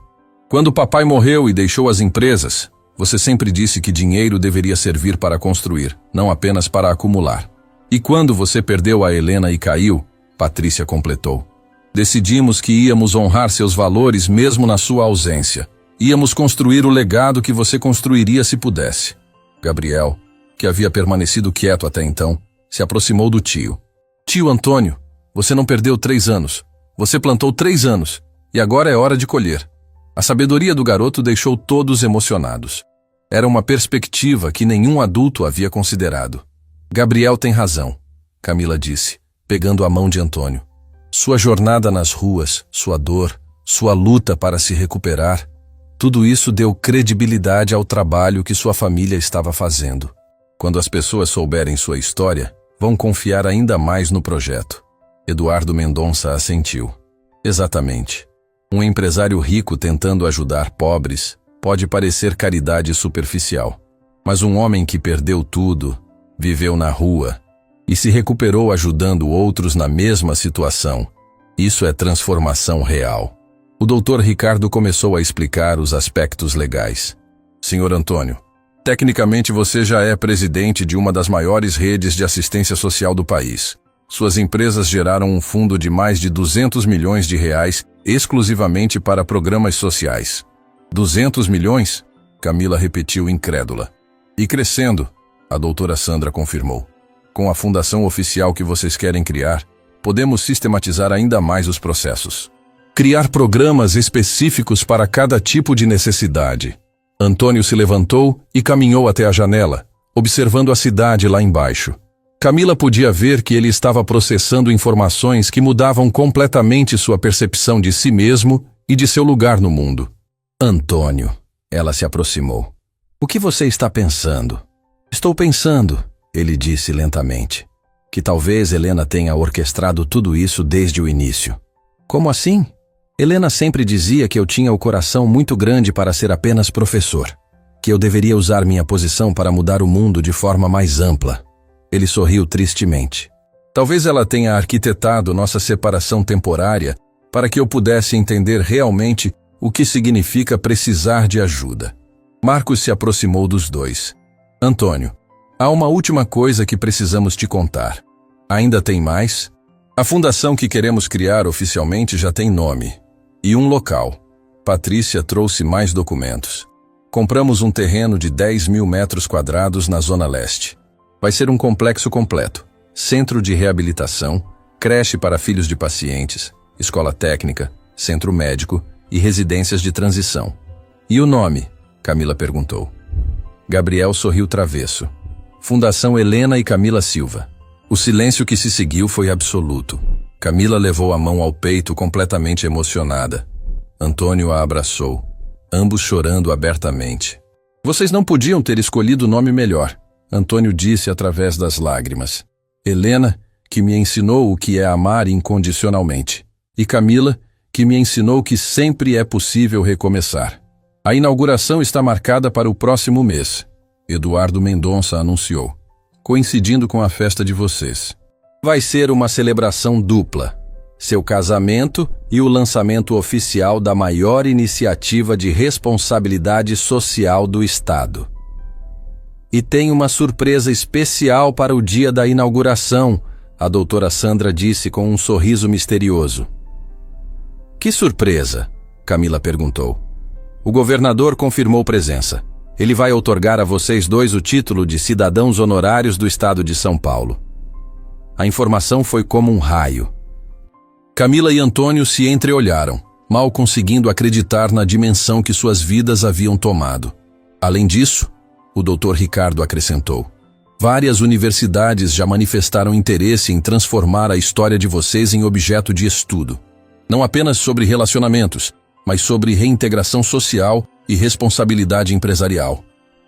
Quando papai morreu e deixou as empresas, você sempre disse que dinheiro deveria servir para construir, não apenas para acumular. E quando você perdeu a Helena e caiu, Patrícia completou. Decidimos que íamos honrar seus valores mesmo na sua ausência. Íamos construir o legado que você construiria se pudesse. Gabriel, que havia permanecido quieto até então, se aproximou do tio. Tio Antônio, você não perdeu 3 anos. Você plantou 3 anos, e agora é hora de colher. A sabedoria do garoto deixou todos emocionados. Era uma perspectiva que nenhum adulto havia considerado. Gabriel tem razão, Camila disse, pegando a mão de Antônio. Sua jornada nas ruas, sua dor, sua luta para se recuperar, tudo isso deu credibilidade ao trabalho que sua família estava fazendo. Quando as pessoas souberem sua história, vão confiar ainda mais no projeto. Eduardo Mendonça assentiu. Exatamente. Um empresário rico tentando ajudar pobres pode parecer caridade superficial. Mas um homem que perdeu tudo, viveu na rua e se recuperou ajudando outros na mesma situação, isso é transformação real. O Dr. Ricardo começou a explicar os aspectos legais. Senhor Antônio, tecnicamente você já é presidente de uma das maiores redes de assistência social do país. Suas empresas geraram um fundo de mais de 200 milhões de reais exclusivamente para programas sociais. 200 milhões? Camila repetiu incrédula. E crescendo, a doutora Sandra confirmou. Com a fundação oficial que vocês querem criar, podemos sistematizar ainda mais os processos. Criar programas específicos para cada tipo de necessidade. Antônio se levantou e caminhou até a janela, observando a cidade lá embaixo. Camila podia ver que ele estava processando informações que mudavam completamente sua percepção de si mesmo e de seu lugar no mundo. Antônio, ela se aproximou. O que você está pensando? Estou pensando, ele disse lentamente, que talvez Helena tenha orquestrado tudo isso desde o início. Como assim? Helena sempre dizia que eu tinha o coração muito grande para ser apenas professor, que eu deveria usar minha posição para mudar o mundo de forma mais ampla. Ele sorriu tristemente. Talvez ela tenha arquitetado nossa separação temporária para que eu pudesse entender realmente o que significa precisar de ajuda. Marcos se aproximou dos dois. Antônio, há uma última coisa que precisamos te contar. Ainda tem mais? A fundação que queremos criar oficialmente já tem nome e um local. Patrícia trouxe mais documentos. Compramos um terreno de 10.000 metros quadrados na Zona Leste. Vai ser um complexo completo. Centro de reabilitação, creche para filhos de pacientes, escola técnica, centro médico e residências de transição. E o nome? Camila perguntou. Gabriel sorriu travesso. Fundação Helena e Camila Silva. O silêncio que se seguiu foi absoluto. Camila levou a mão ao peito completamente emocionada. Antônio a abraçou, ambos chorando abertamente. Vocês não podiam ter escolhido o nome melhor, Antônio disse através das lágrimas. Helena, que me ensinou o que é amar incondicionalmente. E Camila, que me ensinou que sempre é possível recomeçar. A inauguração está marcada para o próximo mês, Eduardo Mendonça anunciou, coincidindo com a festa de vocês. Vai ser uma celebração dupla, seu casamento e o lançamento oficial da maior iniciativa de responsabilidade social do Estado. E tem uma surpresa especial para o dia da inauguração, a doutora Sandra disse com um sorriso misterioso. Que surpresa? Camila perguntou. O governador confirmou presença. Ele vai outorgar a vocês dois o título de cidadãos honorários do estado de São Paulo. A informação foi como um raio. Camila e Antônio se entreolharam, mal conseguindo acreditar na dimensão que suas vidas haviam tomado. Além disso, o Dr. Ricardo acrescentou, várias universidades já manifestaram interesse em transformar a história de vocês em objeto de estudo. Não apenas sobre relacionamentos, mas sobre reintegração social e responsabilidade empresarial.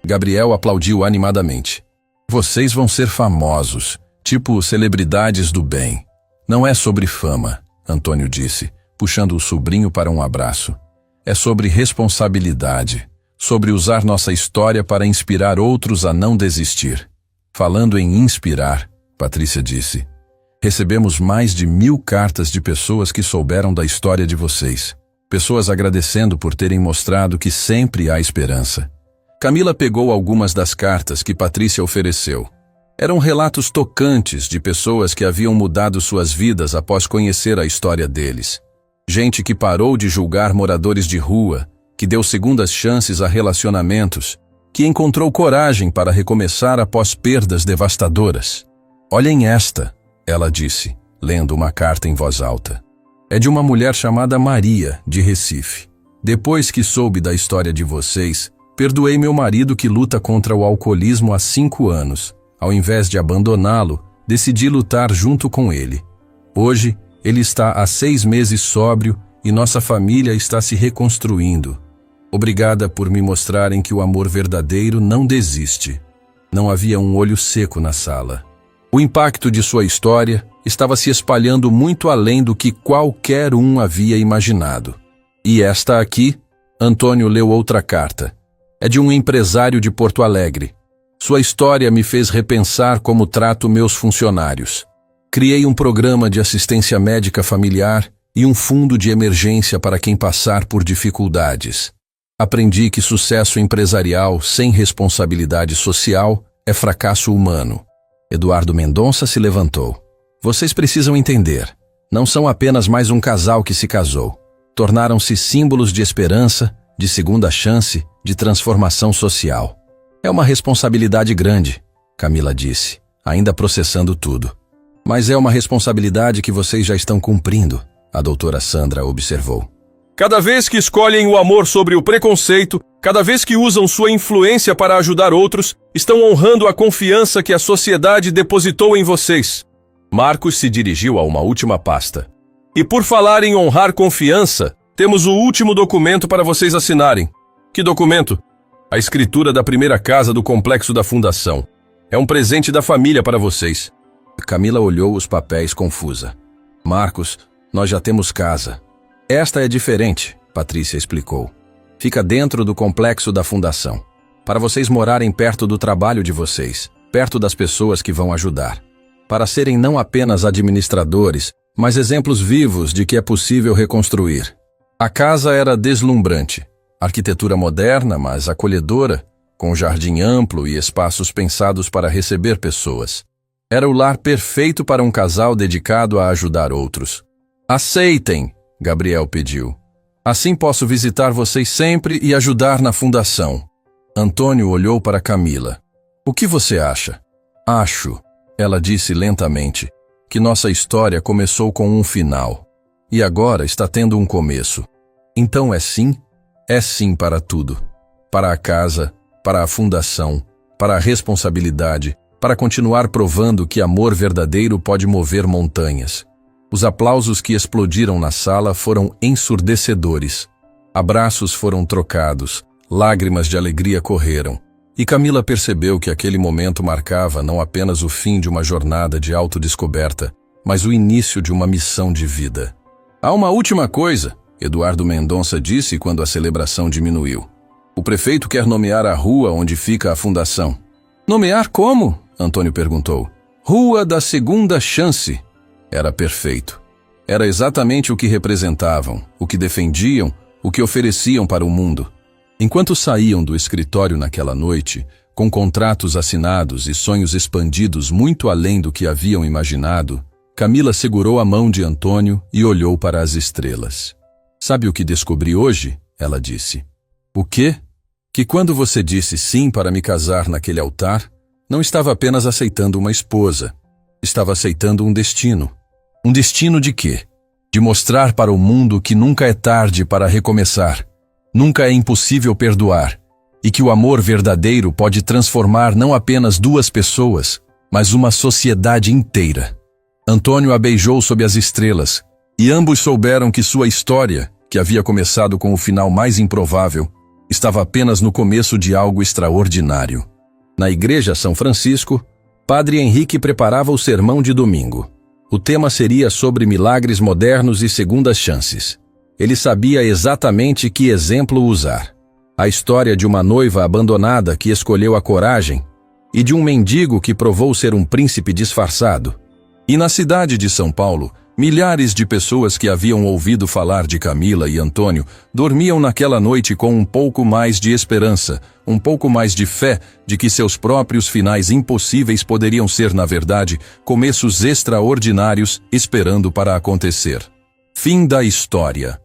Gabriel aplaudiu animadamente. Vocês vão ser famosos, tipo celebridades do bem. Não é sobre fama, Antônio disse, puxando o sobrinho para um abraço. É sobre responsabilidade, sobre usar nossa história para inspirar outros a não desistir. Falando em inspirar, Patrícia disse, recebemos mais de 1000 cartas de pessoas que souberam da história de vocês. Pessoas agradecendo por terem mostrado que sempre há esperança. Camila pegou algumas das cartas que Patrícia ofereceu. Eram relatos tocantes de pessoas que haviam mudado suas vidas após conhecer a história deles. Gente que parou de julgar moradores de rua, que deu segundas chances a relacionamentos, que encontrou coragem para recomeçar após perdas devastadoras. Olhem esta, ela disse, lendo uma carta em voz alta. É de uma mulher chamada Maria, de Recife. Depois que soube da história de vocês, perdoei meu marido que luta contra o alcoolismo há 5 anos. Ao invés de abandoná-lo, decidi lutar junto com ele. Hoje, ele está há 6 meses sóbrio e nossa família está se reconstruindo. Obrigada por me mostrarem que o amor verdadeiro não desiste. Não havia um olho seco na sala. O impacto de sua história estava se espalhando muito além do que qualquer um havia imaginado. E esta aqui, Antônio leu outra carta. É de um empresário de Porto Alegre. Sua história me fez repensar como trato meus funcionários. Criei um programa de assistência médica familiar e um fundo de emergência para quem passar por dificuldades. Aprendi que sucesso empresarial sem responsabilidade social é fracasso humano. Eduardo Mendonça se levantou. Vocês precisam entender. Não são apenas mais um casal que se casou. Tornaram-se símbolos de esperança, de segunda chance, de transformação social. É uma responsabilidade grande, Camila disse, ainda processando tudo. Mas é uma responsabilidade que vocês já estão cumprindo, a doutora Sandra observou.
Cada vez que escolhem o amor sobre o preconceito, cada vez que usam sua influência para ajudar outros, estão honrando a confiança que a sociedade depositou em vocês. Marcos se dirigiu a uma última pasta. E por falar em honrar confiança, temos o último documento para vocês assinarem. Que documento? A escritura da primeira casa do complexo da fundação. É um presente da família para vocês. Camila olhou os papéis confusa. Marcos, nós já temos casa. Esta é diferente, Patrícia explicou. Fica dentro do complexo da fundação. Para vocês morarem perto do trabalho de vocês, perto das pessoas que vão ajudar. Para serem não apenas administradores, mas exemplos vivos de que é possível reconstruir. A casa era deslumbrante. Arquitetura moderna, mas acolhedora, com jardim amplo e espaços pensados para receber pessoas. Era o lar perfeito para um casal dedicado a ajudar outros. Aceitem, Gabriel pediu. Assim posso visitar vocês sempre e ajudar na fundação. Antônio olhou para Camila. O que você acha? Acho, ela disse lentamente, que nossa história começou com um final. E agora está tendo um começo. Então é sim? É sim para tudo. Para a casa, para a fundação, para a responsabilidade, para continuar provando que amor verdadeiro pode mover montanhas. Os aplausos que explodiram na sala foram ensurdecedores. Abraços foram trocados, lágrimas de alegria correram. E Camila percebeu que aquele momento marcava não apenas o fim de uma jornada de autodescoberta, mas o início de uma missão de vida. Há uma última coisa, Eduardo Mendonça disse quando a celebração diminuiu. O prefeito quer nomear a rua onde fica a fundação. Nomear como? Antônio perguntou. Rua da Segunda Chance. Era perfeito. Era exatamente o que representavam, o que defendiam, o que ofereciam para o mundo. Enquanto saíam do escritório naquela noite, com contratos assinados e sonhos expandidos muito além do que haviam imaginado, Camila segurou a mão de Antônio e olhou para as estrelas. Sabe o que descobri hoje? Ela disse. O quê? Que quando você disse sim para me casar naquele altar, não estava apenas aceitando uma esposa, estava aceitando um destino. Um destino de quê? De mostrar para o mundo que nunca é tarde para recomeçar, nunca é impossível perdoar, e que o amor verdadeiro pode transformar não apenas duas pessoas, mas uma sociedade inteira. Antônio a beijou sob as estrelas, e ambos souberam que sua história, que havia começado com o final mais improvável, estava apenas no começo de algo extraordinário. Na Igreja São Francisco, Padre Henrique preparava o sermão de domingo. O tema seria sobre milagres modernos e segundas chances. Ele sabia exatamente que exemplo usar. A história de uma noiva abandonada que escolheu a coragem e de um mendigo que provou ser um príncipe disfarçado. E na cidade de São Paulo, milhares de pessoas que haviam ouvido falar de Camila e Antônio dormiam naquela noite com um pouco mais de esperança, um pouco mais de fé de que seus próprios finais impossíveis poderiam ser, na verdade, começos extraordinários esperando para acontecer. Fim da história.